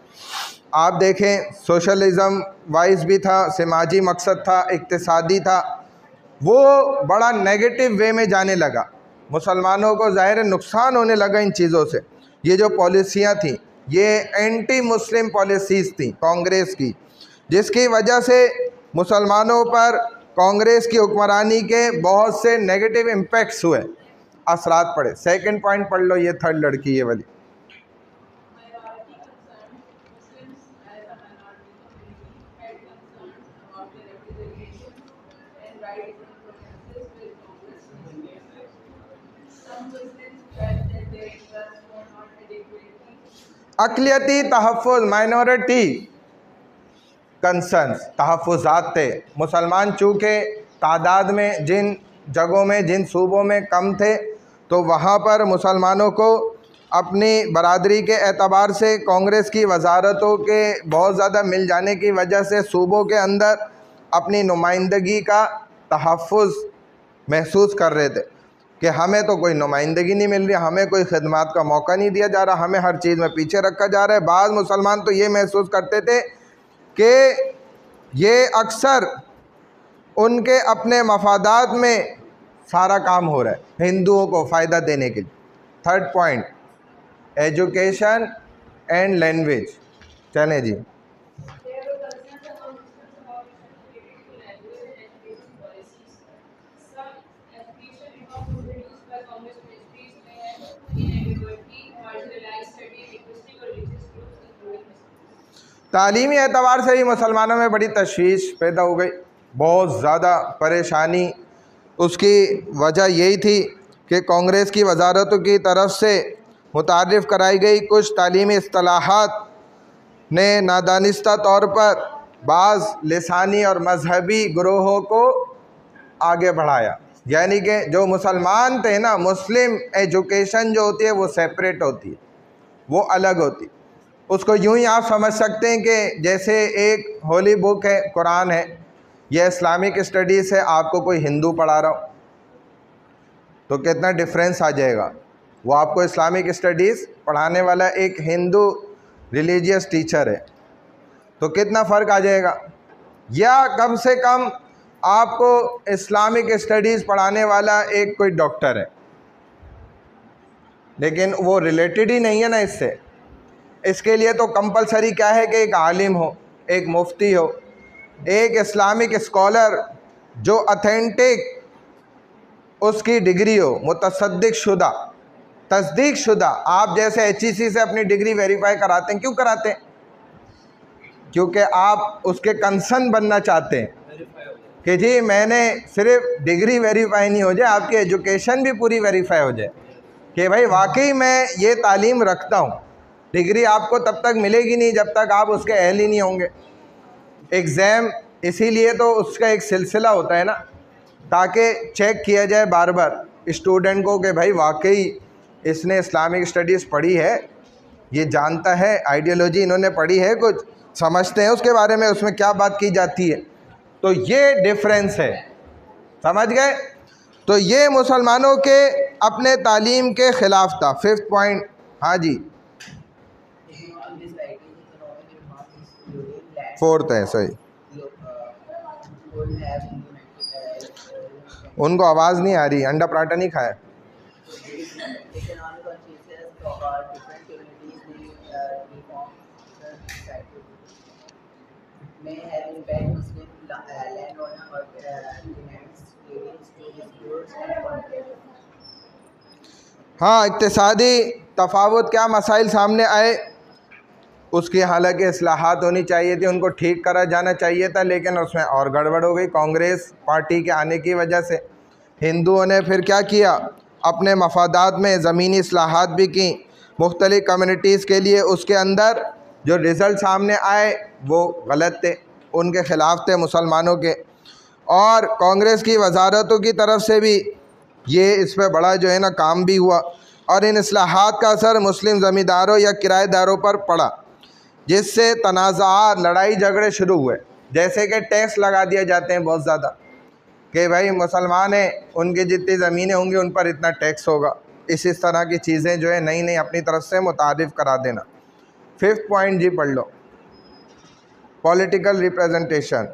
आप देखें सोशलिज़म वाइज भी था, समाजी मकसद था, इक्तिसादी था, वो बड़ा नेगेटिव वे में जाने लगा। मुसलमानों को ज़ाहिर नुकसान होने लगा इन चीज़ों से। ये जो पॉलिसियाँ थी ये एंटी मुस्लिम पॉलिसीज़ थी कांग्रेस की, जिसकी वजह से मुसलमानों पर कांग्रेस की हुक्मरानी के बहुत से नेगेटिव इम्पैक्ट्स हुए, असरात पड़े। सेकंड पॉइंट पढ़ लो, ये थर्ड लड़की ये वाली। अक़लियती तहफ़्फ़ुज़ माइनॉरिटी कंसर्न्स तहफ़्फ़ुज़ात थे। मुसलमान चूँकि तादाद में जिन जगहों में जिन सूबों में कम थे, तो वहाँ पर मुसलमानों को अपनी बरादरी के एतबार से कांग्रेस की वजारतों के बहुत ज़्यादा मिल जाने की वजह से सूबों के अंदर अपनी नुमाइंदगी का तहफ़्फ़ुज़ महसूस कर रहे थे कि हमें तो कोई नुमाइंदगी नहीं मिल रही, हमें कोई खिदमत का मौका नहीं दिया जा रहा, हमें हर चीज़ में पीछे रखा जा रहा है। बाज़ मुसलमान तो ये महसूस करते थे कि ये अक्सर उनके अपने मफादात में सारा काम हो रहा है, हिंदुओं को फ़ायदा देने के लिए। Third point, education and language. चलें जी। तालीमी एतबार से ही मुसलमानों में बड़ी तशवीश पैदा हो गई, बहुत ज़्यादा परेशानी। उसकी वजह यही थी कि कांग्रेस की वजारतों की तरफ से मुतारिफ़ कराई गई कुछ तालीमी इस्तिलाहात ने नादानिस्ता तौर पर बाज़ लिसानी और मजहबी ग्रोहों को आगे बढ़ाया। यानी कि जो मुसलमान थे ना, मुस्लिम एजुकेशन जो होती है वो सेपरेट होती है, वो अलग होती। उसको यूं ही आप समझ सकते हैं कि जैसे एक होली बुक है, कुरान है, यह इस्लामिक स्टडीज़ है, आपको कोई हिंदू पढ़ा रहा हो तो कितना डिफरेंस आ जाएगा। वो आपको इस्लामिक स्टडीज़ पढ़ाने वाला एक हिंदू रिलीजियस टीचर है तो कितना फ़र्क आ जाएगा। या कम से कम आपको इस्लामिक स्टडीज़ पढ़ाने वाला एक कोई डॉक्टर है, लेकिन वो रिलेटेड ही नहीं है ना इससे। इसके लिए तो कंपलसरी क्या है कि एक आलिम हो, एक मुफ्ती हो, एक इस्लामिक स्कॉलर जो अथेंटिक उसकी डिग्री हो, मुतसद्दिक शुदा, तस्दीक शुदा। आप जैसे HEC से अपनी डिग्री वेरीफाई कराते हैं, क्यों कराते हैं? क्योंकि आप उसके कंसर्न बनना चाहते हैं कि जी मैंने सिर्फ डिग्री वेरीफाई नहीं हो जाए, आपकी एजुकेशन भी पूरी वेरीफाई हो जाए कि भाई वाकई मैं ये तालीम रखता हूँ। डिग्री आपको तब तक मिलेगी नहीं जब तक आप उसके अहल ही नहीं होंगे। एग्ज़ाम इसीलिए तो उसका एक सिलसिला होता है ना, ताकि चेक किया जाए बार बार स्टूडेंट को कि भाई वाकई इसने इस्लामिक स्टडीज़ पढ़ी है, ये जानता है, आइडियोलॉजी इन्होंने पढ़ी है, कुछ समझते हैं उसके बारे में, उसमें क्या बात की जाती है। तो ये डिफरेंस है, समझ गए। तो ये मुसलमानों के अपने तालीम के ख़िलाफ़ था। फिफ्थ पॉइंट, हाँ जी फोर्थ है, सही। उनको आवाज़ नहीं आ रही, अंडा पराठा नहीं खाया। हाँ, इक्तिसादी तफावत क्या मसाइल सामने आए, उसकी हालांकि इस्लाहात होनी चाहिए थी, उनको ठीक करा जाना चाहिए था, लेकिन उसमें और गड़बड़ हो गई। कांग्रेस पार्टी के आने की वजह से हिंदुओं ने फिर क्या किया, अपने मफादात में ज़मीनी इस्लाहात भी की मुख्तलिफ़ कम्युनिटीज़ के लिए। उसके अंदर जो रिज़ल्ट सामने आए वो गलत थे, उनके ख़िलाफ़ थे मुसलमानों के। और कांग्रेस की वजारतों की तरफ से भी ये इस पर बड़ा जो है ना काम भी हुआ, और इन इस्लाहात का असर मुस्लिम ज़मींदारों या किराएदारों पर पड़ा, जिससे तनाज़ात, लड़ाई झगड़े शुरू हुए। जैसे कि टैक्स लगा दिए जाते हैं बहुत ज़्यादा कि भाई मुसलमान हैं, उनकी जितनी ज़मीनें होंगी उन पर इतना टैक्स होगा। इस तरह की चीज़ें जो है नई नई अपनी तरफ से मुतारिफ़ करा देना। फिफ्थ पॉइंट जी पढ़ लो, political representation.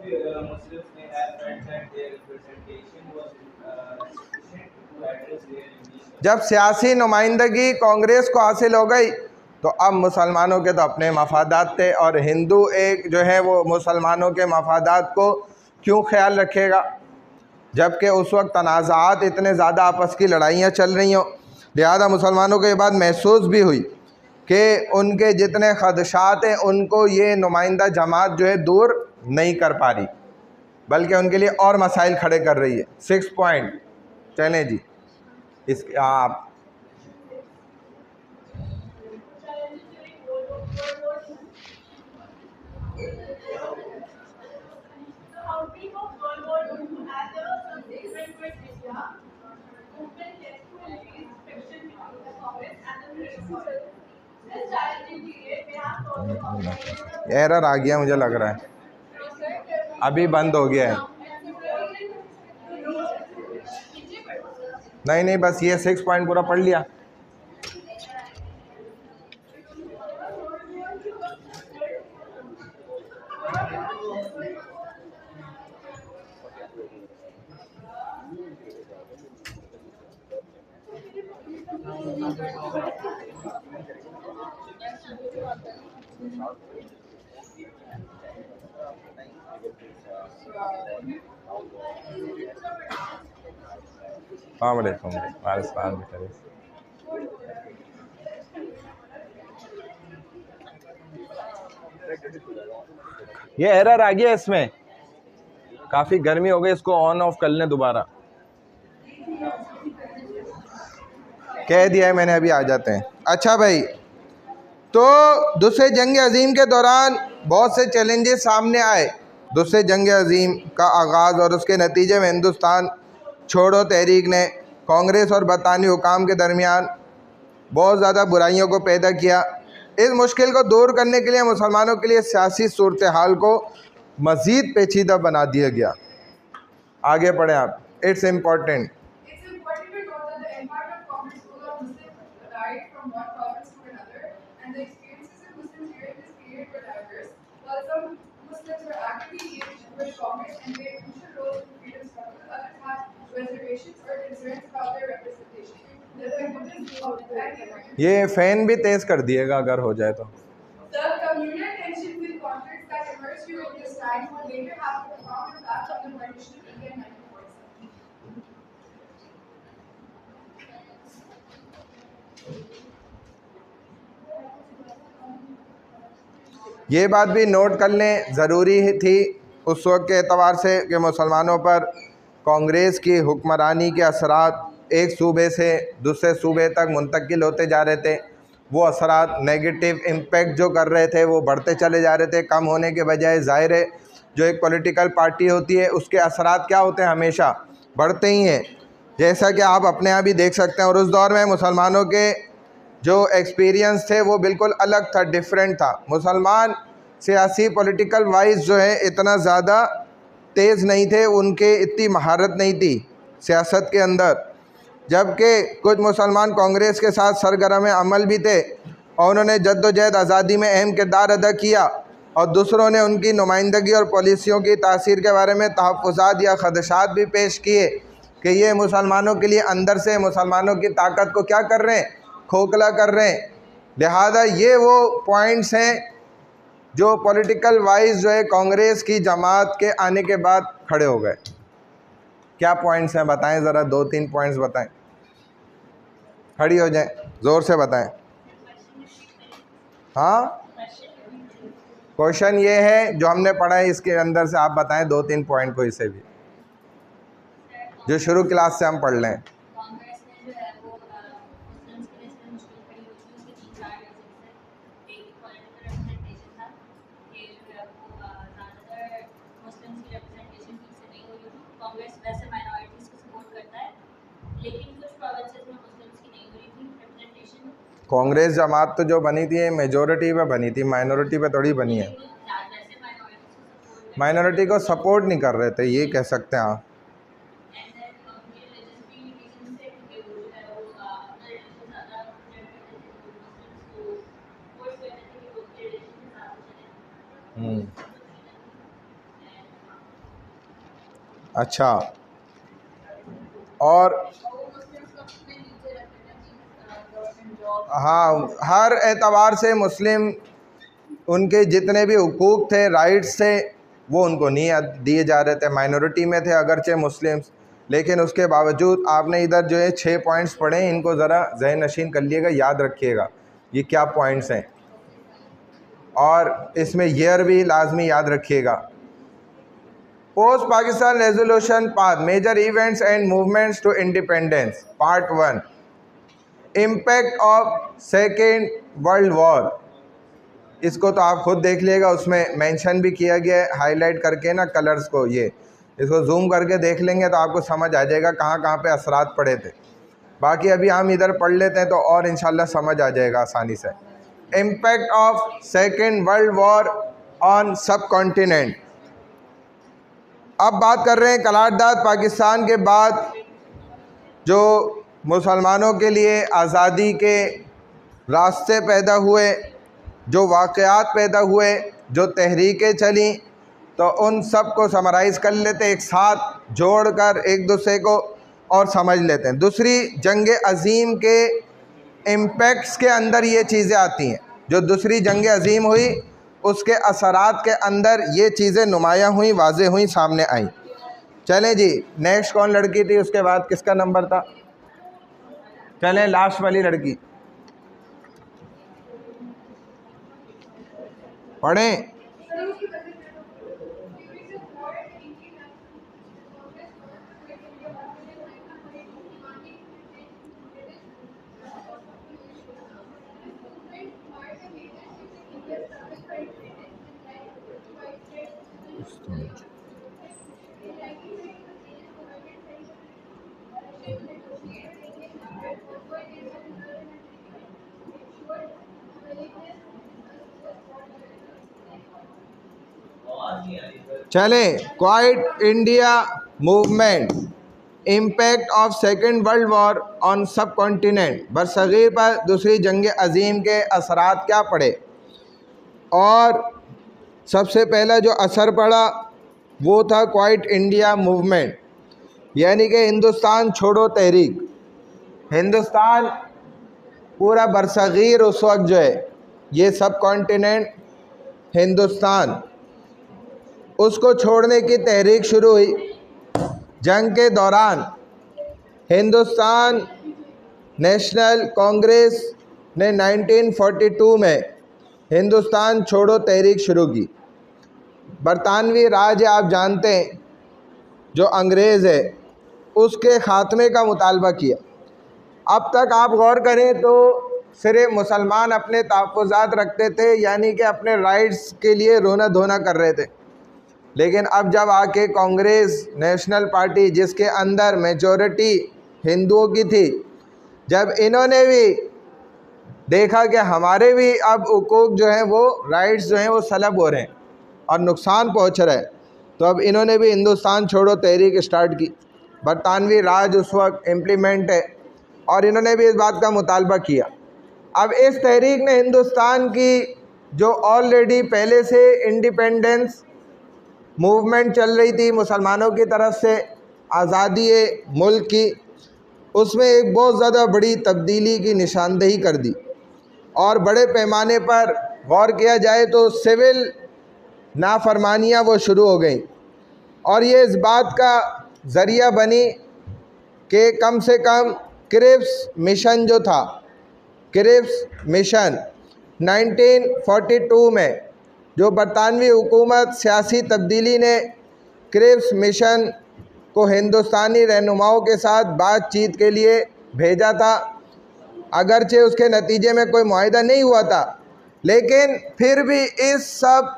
Muslims may have felt that their representation was sufficient to address their unique. जब सियासी नुमाइंदगी कांग्रेस को हासिल हो गई तो अब मुसलमानों के तो अपने मफादात थे, और हिंदू एक जो है वो मुसलमानों के मफादात को क्यों ख्याल रखेगा, जबकि उस वक्त तनाज़ात इतने ज़्यादा आपस की लड़ाइयाँ चल रही हों। लिहाजा मुसलमानों को ये बात महसूस भी हुई कि उनके जितने खदशात हैं उनको ये नुमाइंदा जमात जो है दूर नहीं कर पा रही, बल्कि उनके लिए और मसाइल खड़े कर रही है। 6 पॉइंट चलें जी, इस आप एरर आ गया मुझे लग रहा है, अभी बंद हो गया है। नहीं नहीं, बस ये 6 पॉइंट पूरा पढ़ लिया। वालेकुम वालेकुम। ये एरर आ गया, इसमें काफ़ी गर्मी हो गई, इसको ऑन ऑफ कर लें दोबारा। कह दिया है मैंने, अभी आ जाते हैं। अच्छा भाई, तो दूसरे जंग अजीम के दौरान बहुत से चैलेंजेस सामने आए। दूसरे जंग अजीम का आगाज़ और उसके नतीजे में हिंदुस्तान छोड़ो तहरीक ने कांग्रेस और बरतानी हुकाम के दरमियान बहुत ज़्यादा बुराइयों को पैदा किया। इस मुश्किल को दूर करने के लिए मुसलमानों के लिए सियासी सूरत हाल को मज़ीद पेचीदा बना दिया गया। आगे पढ़ें आप, इट्स इम्पॉर्टेंट। ये फैन भी तेज कर दिएगा अगर हो जाए तो। ये बात भी नोट कर लें, ज़रूरी थी उस वक्त के एतबार से कि मुसलमानों पर कांग्रेस की हुक्मरानी के असरात एक सूबे से दूसरे सूबे तक मुंतकिल होते जा रहे थे। वो असरात नेगेटिव इम्पेक्ट जो कर रहे थे वो बढ़ते चले जा रहे थे, कम होने के बजाय। ज़ाहिर है जो एक पॉलिटिकल पार्टी होती है उसके असरात क्या होते हैं, हमेशा बढ़ते ही हैं, जैसा कि आप अपने यहाँ भी देख सकते हैं। और उस दौर में मुसलमानों के जो एक्सपीरियंस थे वो बिल्कुल अलग था, डिफरेंट था। मुसलमान सियासी पॉलिटिकल वाइज जो है इतना ज़्यादा तेज़ नहीं थे, उनके इतनी महारत नहीं थी सियासत के अंदर, जबकि कुछ मुसलमान कांग्रेस के साथ सरगर्म अमल भी थे और उन्होंने जद्दोजहद आज़ादी में अहम किरदार अदा किया, और दूसरों ने उनकी नुमाइंदगी और पॉलिसियों की तासीर के बारे में तहफ़्फ़ुज़ात या खदशात भी पेश किए कि ये मुसलमानों के लिए अंदर से मुसलमानों की ताकत को क्या कर रहे हैं, खोखला कर रहे हैं। लिहाजा ये वो पॉइंट्स हैं जो पॉलिटिकल वाइज जो है कांग्रेस की जमात के आने के बाद खड़े हो गए। क्या पॉइंट्स हैं बताएं ज़रा, 2-3 पॉइंट्स बताएं, खड़ी हो जाएं, ज़ोर से बताएं। हाँ, क्वेश्चन ये है जो हमने पढ़ा है इसके अंदर से आप बताएं 2-3 पॉइंट को, इसे भी जो शुरू क्लास से हम पढ़ लें। कांग्रेस जमात तो जो बनी थी मेजोरिटी पे बनी थी, माइनॉरिटी पे थोड़ी बनी है। माइनॉरिटी को सपोर्ट नहीं कर रहे थे, ये कह सकते हैं आप। अच्छा, और हाँ, हर एतबार से मुस्लिम उनके जितने भी हुकूक थे, राइट्स थे, वो उनको नहीं दिए जा रहे थे। माइनॉरिटी में थे अगरचे मुस्लिम्स, लेकिन उसके बावजूद आपने इधर जो है 6 पॉइंट्स पढ़े हैं, इनको ज़रा ज़हन नशीन कर लिएगा, याद रखिएगा ये क्या पॉइंट्स हैं, और इसमें ईयर भी लाजमी याद रखिएगा। Post Pakistan resolution path major events and movements to independence, part 1, impact of second world war. इसको तो आप खुद देख लीजिएगा, उसमें मेंशन भी किया गया है हाईलाइट करके ना कलर्स को। ये इसको जूम करके देख लेंगे तो आपको समझ आ जाएगा कहाँ कहाँ पे असरात पड़े थे। बाकी अभी हम इधर पढ़ लेते हैं तो और इंशाल्लाह समझ आ जाएगा आसानी से। Impact of second world war on सब कॉन्टिनेंट। अब बात कर रहे हैं कलाटदाद पाकिस्तान के बाद जो मुसलमानों के लिए आज़ादी के रास्ते पैदा हुए, जो वाक़यात पैदा हुए, जो तहरीकें चली, तो उन सब को समराइज़ कर लेते हैं, एक साथ जोड़कर एक दूसरे को और समझ लेते हैं। दूसरी जंग अज़ीम के इम्पैक्ट्स के अंदर ये चीज़ें आती हैं। जो दूसरी जंग अज़ीम हुई उसके असरात के अंदर ये चीज़ें नुमायाँ हुई, वाज़े हुई, सामने आई। चलें जी, नेक्स्ट कौन लड़की थी, उसके बाद किसका नंबर था? चलें लास्ट वाली लड़की पढ़ें। चलें, quite India movement, impact of second world war on सब कॉन्टिनेंट, बरसगीर पर दूसरी जंग अज़ीम के असरात क्या पड़े। और सबसे पहला जो असर पड़ा वो था क्वाइट इंडिया मूवमेंट, यानी कि हिंदुस्तान छोड़ो तहरीक। हिंदुस्तान पूरा बरसगीर उस वक्त जो है, ये सब कॉन्टिनेंट हिंदुस्तान, उसको छोड़ने की तहरीक शुरू हुई। जंग के दौरान हिंदुस्तान नेशनल कांग्रेस ने 1942 में हिंदुस्तान छोड़ो तहरीक शुरू की। बरतानवी राज आप जानते हैं, जो अंग्रेज़ है, उसके ख़ात्मे का मुतालबा किया। अब तक आप गौर करें तो सिर्फ मुसलमान अपने तहफ़्फ़ुज़ात रखते थे, यानी कि अपने राइट्स के लिए रोना धोना कर रहे थे। लेकिन अब जब आके कांग्रेस नेशनल पार्टी, जिसके अंदर मेजॉरिटी हिंदुओं की थी, जब इन्होंने भी देखा कि हमारे भी अब हुकूक जो हैं, वो राइट्स जो हैं वो सलब हो रहे हैं और नुकसान पहुंच रहा है, तो अब इन्होंने भी हिंदुस्तान छोड़ो तहरीक स्टार्ट की। बरतानवी राज उस वक्त इम्प्लीमेंट है और इन्होंने भी इस बात का मुतालबा किया। अब इस तहरीक ने हिंदुस्तान की जो ऑलरेडी पहले से इंडिपेंडेंस मूवमेंट चल रही थी मुसलमानों की तरफ से आज़ादी मुल्क की, उसमें एक बहुत ज़्यादा बड़ी तब्दीली की निशानदेही कर दी। और बड़े पैमाने पर गौर किया जाए तो सिविल नाफरमानियाँ वो शुरू हो गई, और ये इस बात का ज़रिया बनी कि कम से कम क्रिप्स मिशन जो था, क्रिप्स मिशन 1942 में जो बरतानवी हुकूमत सियासी तब्दीली ने क्रिप्स मिशन को हिंदुस्तानी रहनुमाओं के साथ बातचीत के लिए भेजा था। अगरचे उसके नतीजे में कोई मुआहिदा नहीं हुआ था, लेकिन फिर भी इस सब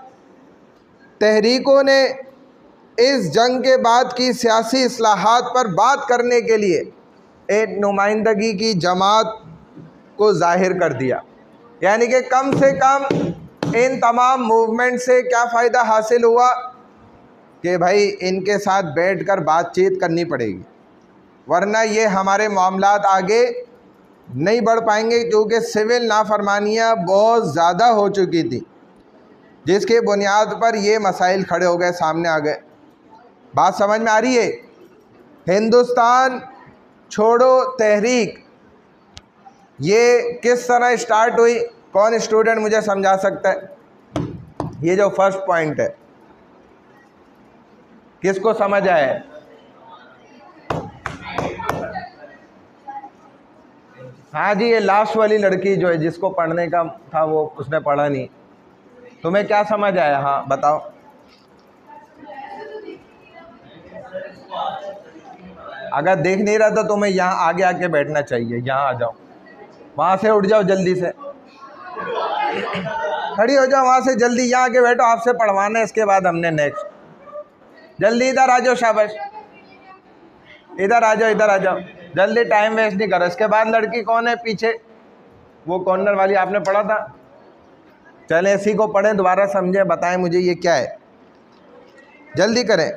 तहरीकों ने इस जंग के बाद की सियासी इस्लाहात पर बात करने के लिए एक नुमाइंदगी की जमात को ज़ाहिर कर दिया। यानी कि कम से कम इन तमाम मूवमेंट से क्या फ़ायदा हासिल हुआ कि भाई इनके साथ बैठकर बातचीत करनी पड़ेगी, वरना ये हमारे मामलात आगे नहीं बढ़ पाएंगे, क्योंकि सिविल नाफरमानियाँ बहुत ज़्यादा हो चुकी थी, जिसके बुनियाद पर ये मसाइल खड़े हो गए, सामने आ गए। बात समझ में आ रही है? हिंदुस्तान छोड़ो तहरीक ये किस तरह स्टार्ट हुई? कौन स्टूडेंट मुझे समझा सकता है? ये जो फर्स्ट पॉइंट है किसको समझ आया है? हाँ जी, ये लास्ट वाली लड़की जो है जिसको पढ़ने का था वो उसने पढ़ा नहीं। तुम्हें क्या समझ आया? हाँ बताओ। अगर देख नहीं रहा तो तुम्हें यहाँ आगे आके बैठना चाहिए। यहाँ आ जाओ, वहाँ से उठ जाओ, जल्दी से खड़ी हो जाओ, वहाँ से जल्दी यहाँ आके बैठो। आपसे पढ़वाना है, इसके बाद हमने नेक्स्ट। जल्दी इधर आ जाओ, शाबाश, इधर आ जाओ, इधर आ जाओ जल्दी, टाइम वेस्ट नहीं करो। इसके बाद लड़की कौन है पीछे? वो कॉर्नर वाली, आपने पढ़ा था। चलें इसी को पढ़ें, दोबारा समझें, बताएं मुझे ये क्या है, जल्दी करें।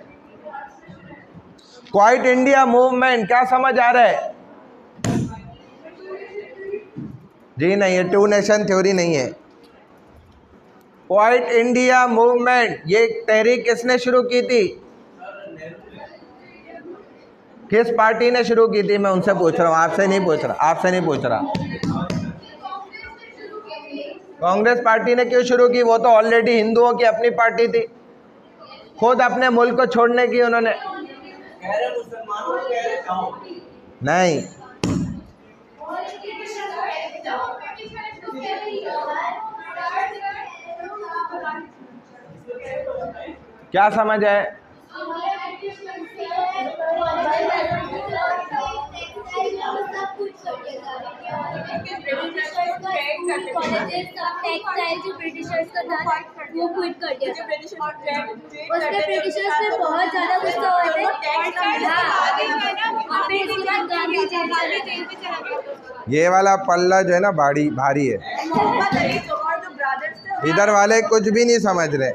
क्वाइट इंडिया मूवमेंट क्या समझ आ रहा है? जी नहीं, ये टू नेशन थ्योरी नहीं है। क्वाइट इंडिया मूवमेंट ये तहरीक किसने शुरू की थी? किस पार्टी ने शुरू की थी? मैं उनसे पूछ रहा हूँ, आपसे नहीं पूछ रहा, आपसे नहीं पूछ रहा। कांग्रेस पार्टी ने क्यों शुरू की? वो तो ऑलरेडी हिंदुओं की अपनी पार्टी थी, खुद अपने मुल्क को छोड़ने की उन्होंने नहीं। क्या समझ है? टेक्सटाइल जो ब्रिटिशर्स का था वो क्विट कर दिया था। उसमें ब्रिटिशर्स में बहुत ज़्यादा गुस्सा हुए थे। ये वाला पल्ला जो है ना भारी है। इधर वाले कुछ भी नहीं समझ रहे।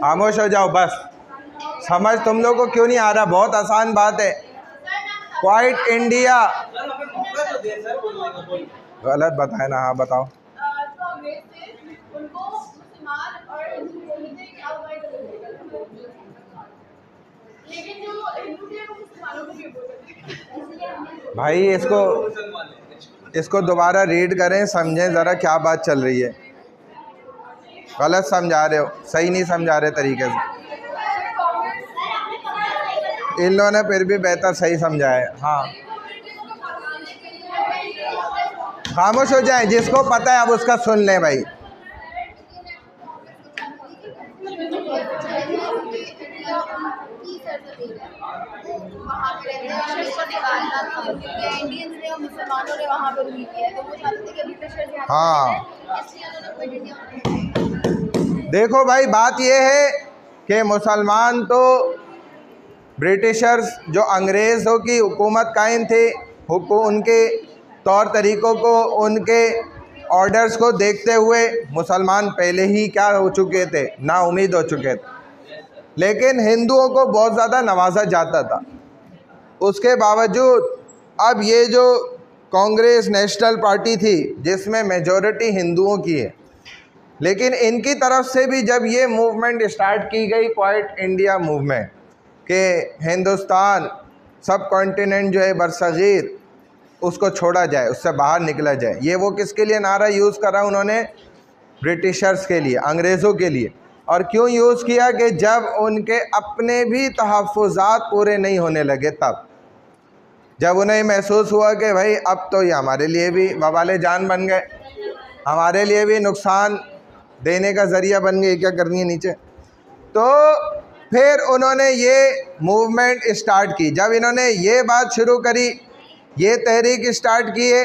खामोश हो जाओ बस। समझ तुम लोग को क्यों नहीं आ रहा? बहुत आसान बात है। क्वाइट इंडिया गलत बताए ना? हाँ बताओ। भाई इसको दोबारा रीड करें, समझें ज़रा क्या बात चल रही है। गलत समझा रहे हो, सही नहीं समझा रहे तरीके से। इन लोगों ने फिर भी बेहतर सही समझाया है। हाँ खामोश हो जाए, जिसको पता है अब उसका सुन लें भाई। हाँ देखो भाई, बात ये है कि मुसलमान तो ब्रिटिशर्स जो अंग्रेज़ों की हुकूमत कायम थे, उनके तौर तरीक़ों को, उनके ऑर्डर्स को देखते हुए मुसलमान पहले ही क्या हो चुके थे? ना उम्मीद हो चुके थे। लेकिन हिंदुओं को बहुत ज़्यादा नवाजा जाता था। उसके बावजूद अब ये जो कांग्रेस नेशनल पार्टी थी जिसमें मेजॉरिटी हिंदुओं की है, लेकिन इनकी तरफ से भी जब ये मूवमेंट स्टार्ट की गई, क्वाइट इंडिया मूवमेंट, कि हिंदुस्तान सब कॉन्टिनेंट जो है बरसगीर उसको छोड़ा जाए, उससे बाहर निकला जाए, ये वो किसके लिए नारा यूज़ करा उन्होंने? ब्रिटिशर्स के लिए, अंग्रेज़ों के लिए। और क्यों यूज़ किया? कि जब उनके अपने भी तहफ़्फ़ुज़ात पूरे नहीं होने लगे, तब जब उन्हें महसूस हुआ कि भाई अब तो ये हमारे लिए भी वबाले जान बन गए, हमारे लिए भी नुकसान देने का ज़रिया बन गए। क्या करनी है नीचे? तो फिर उन्होंने ये मूवमेंट स्टार्ट की। जब इन्होंने ये बात शुरू करी, ये तहरीक स्टार्ट किए,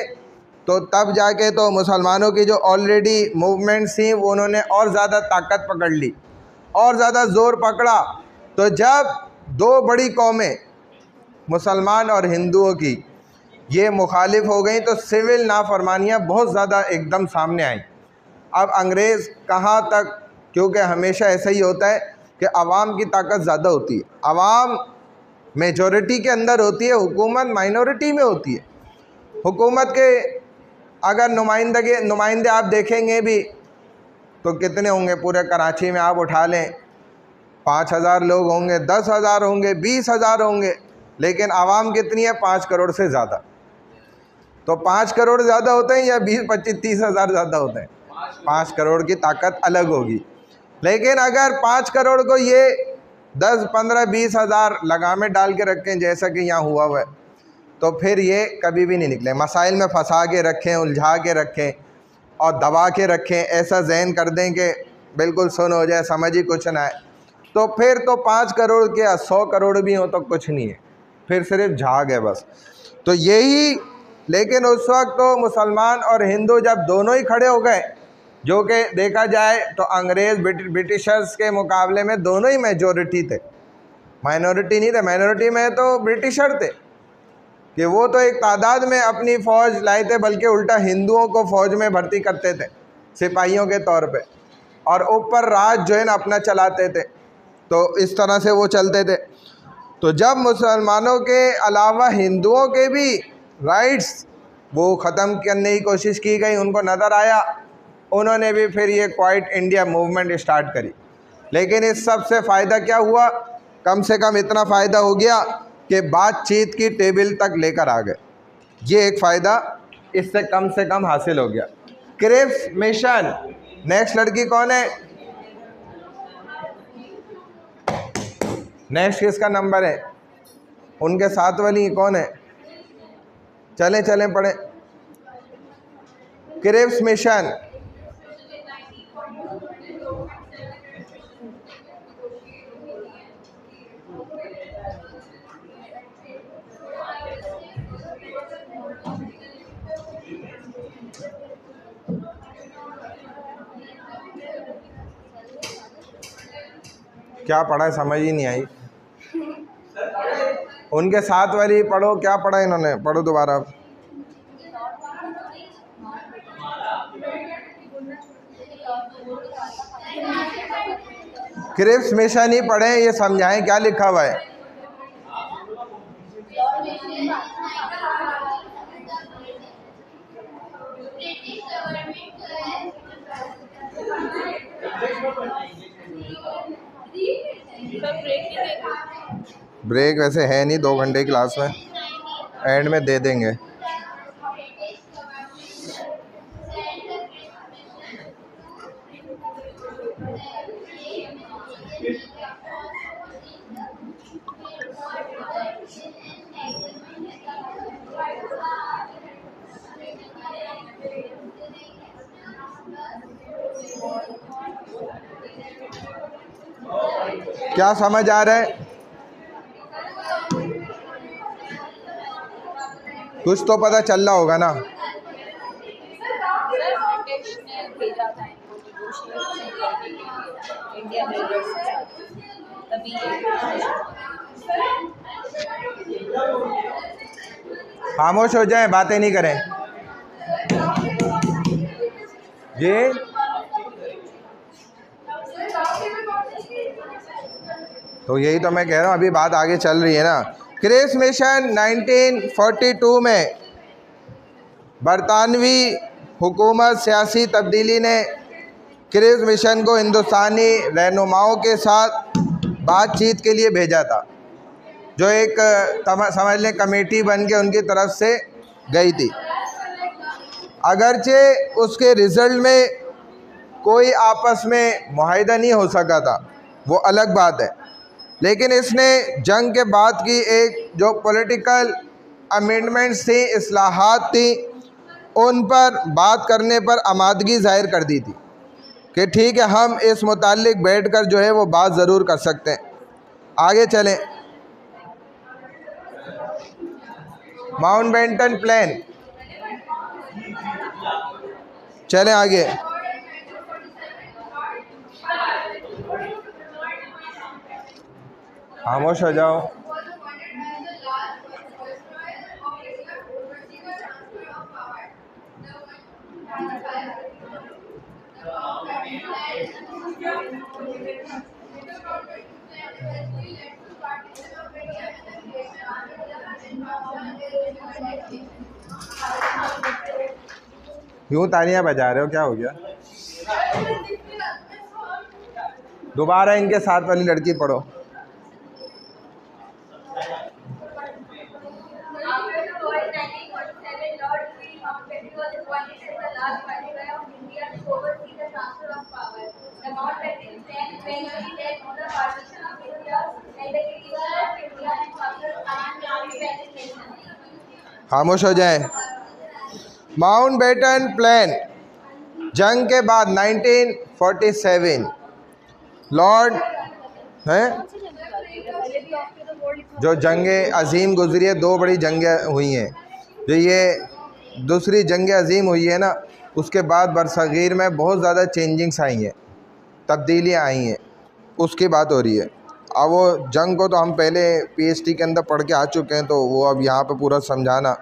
तो तब जाके तो मुसलमानों की जो ऑलरेडी मूवमेंट्स थी वो उन्होंने और ज़्यादा ताकत पकड़ ली, और ज़्यादा ज़ोर पकड़ा। तो जब दो बड़ी कौमें मुसलमान और हिंदुओं की ये मुखालिफ हो गई, तो सिविल नाफरमानियाँ बहुत ज़्यादा एकदम सामने आई। अब अंग्रेज़ कहाँ तक, क्योंकि हमेशा ऐसा ही होता है कि अवाम की ताकत ज़्यादा होती है, अवाम मेजॉरिटी के अंदर होती है, हुकूमत माइनॉरिटी में होती है। हुकूमत के अगर नुमाइंदे आप देखेंगे भी तो कितने होंगे पूरे कराची में, आप उठा लें 5,000 लोग होंगे, 10,000 होंगे, 20,000 होंगे, लेकिन आवाम कितनी है? 5 करोड़ से ज़्यादा। तो 5 करोड़ ज़्यादा होते हैं या 20, 25, 30,000 ज़्यादा होते हैं? 5 करोड़ की ताकत अलग होगी। लेकिन अगर 5 करोड़ को ये 10, 15, 20,000 लगामें डाल के रखें जैसा कि यहाँ हुआ है, तो फिर ये कभी भी नहीं निकले। मसाइल में फंसा के रखें, उलझा के रखें और दबा के रखें, ऐसा जहन कर दें कि बिल्कुल सुन हो जाए, समझ ही कुछ ना आए, तो फिर तो 5 करोड़ के 100 करोड़ भी हो तो कुछ नहीं है, फिर सिर्फ झाग है बस। तो यही, लेकिन उस वक्त तो मुसलमान और हिंदू जब दोनों ही खड़े हो गए, जो कि देखा जाए तो अंग्रेज़ ब्रिटिशर्स के मुकाबले में दोनों ही मेजॉरिटी थे, माइनॉरिटी नहीं थे। माइनॉरिटी में तो ब्रिटिशर थे कि वो तो एक तादाद में अपनी फ़ौज लाए थे, बल्कि उल्टा हिंदुओं को फ़ौज में भर्ती करते थे सिपाहियों के तौर पे, और ऊपर राज जो है ना अपना चलाते थे। तो इस तरह से वो चलते थे। तो जब मुसलमानों के अलावा हिंदुओं के भी राइट्स वो ख़त्म करने की कोशिश की गई, उनको नज़र आया, उन्होंने भी फिर ये क्वाइट इंडिया मूवमेंट स्टार्ट करी। लेकिन इस सब से फ़ायदा क्या हुआ? कम से कम इतना फ़ायदा हो गया कि बातचीत की टेबल तक लेकर आ गए। ये एक फ़ायदा इससे कम हासिल हो गया। Cripps mission. नेक्स्ट लड़की कौन है? नेक्स्ट किसका नंबर है? उनके साथ वाली कौन है? चलें चलें पढ़ें। Cripps mission. क्या पढ़ा है समझ ही नहीं आई। उनके साथ वाली पढ़ो, क्या पढ़ा इन्होंने? पढ़ो दोबारा। क्रिप्स मिशन ही पढ़ें, ये समझाएं क्या लिखा हुआ है। ब्रेक वैसे है नहीं, 2 घंटे की क्लास में, एंड में दे देंगे। क्या समझ आ रहा है? कुछ तो पता चल रहा होगा ना। खामोश हो जाए, बातें नहीं करें। ये तो यही तो मैं कह रहा हूँ, अभी बात आगे चल रही है ना। क्रिप्स मिशन 1942 में बरतानवी हुकूमत सियासी तब्दीली ने क्रिप्स मिशन को हिंदुस्तानी रहनुमाओं के साथ बातचीत के लिए भेजा था, जो एक समझ लें कमेटी बन के उनकी तरफ से गई थी। अगरचे उसके रिज़ल्ट में कोई आपस में मुआहिदा नहीं हो सका था, वो अलग बात है, लेकिन इसने जंग के बाद की एक जो पॉलिटिकल अमेंडमेंट्स थी, इस्लाहात थी, उन पर बात करने पर आमादगी ज़ाहिर कर दी थी कि ठीक है, हम इस मुताल्लिक बैठकर जो है वो बात ज़रूर कर सकते हैं। आगे चलें। माउंटबेटन प्लान, चलें आगे। खामोश हो जाओ। यूँ तालियां बजा रहे हो, क्या हो गया? दोबारा इनके साथ वाली लड़की पढ़ो। After the war in 1947, Lord Mountbatten was appointed as the last viceroy of India to oversee the transfer of power. The Mountbatten plan eventually led to the partition of India and the creation of India and Pakistan independent nation. खामोश हो जाए। Mountbatten plan, जंग के बाद 1947 Lord हैं जो जंगें अजीम गुजरी है, दो बड़ी जंगें हुई हैं। जो ये दूसरी जंग अजीम हुई है ना, उसके बाद बरसगीर में बहुत ज़्यादा चेंजिंग्स आई हैं, तब्दीलियाँ आई हैं, उसकी बात हो रही है। अब वो जंग को तो हम पहले पीएचडी के अंदर पढ़ के आ चुके हैं, तो वो अब यहाँ पे पूरा समझाना।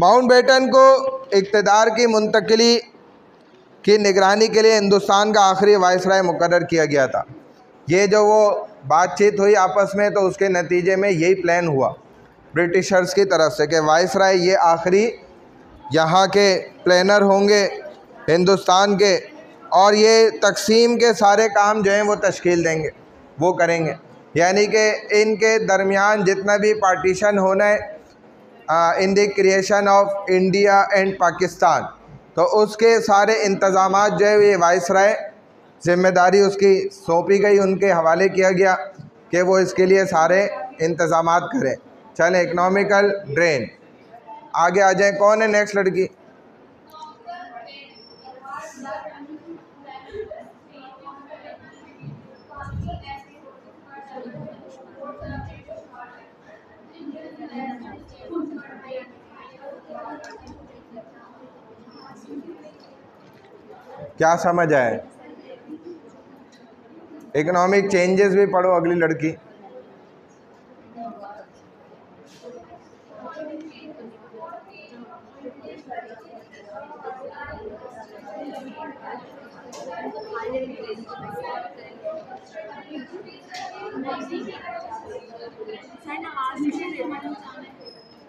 माउंटबेटन को इक़्तिदार की मुंतकिली की निगरानी के लिए हिंदुस्तान का आखिरी वाइसराय मुकर्रर किया गया था। ये जो वो बातचीत हुई आपस में, तो उसके नतीजे में यही प्लान हुआ ब्रिटिशर्स की तरफ से कि वाइसराय ये आखिरी यहाँ के प्लानर होंगे हिंदुस्तान के, और ये तकसीम के सारे काम जो हैं वो तश्कील देंगे, वो करेंगे। यानी कि इनके दरमियान जितना भी पार्टीशन होना है in the creation of India and Pakistan, तो उसके सारे इंतज़ामात जो है ये वाइसराय ज़िम्मेदारी उसकी सौंपी गई, उनके हवाले किया गया कि वो इसके लिए सारे इंतज़ामात करें। चलें, इकनॉमिकल ड्रेन, आगे आ जाए। कौन है नेक्स्ट लड़की? क्या समझ आए? इकोनॉमिक चेंजेस भी पढ़ो। अगली लड़की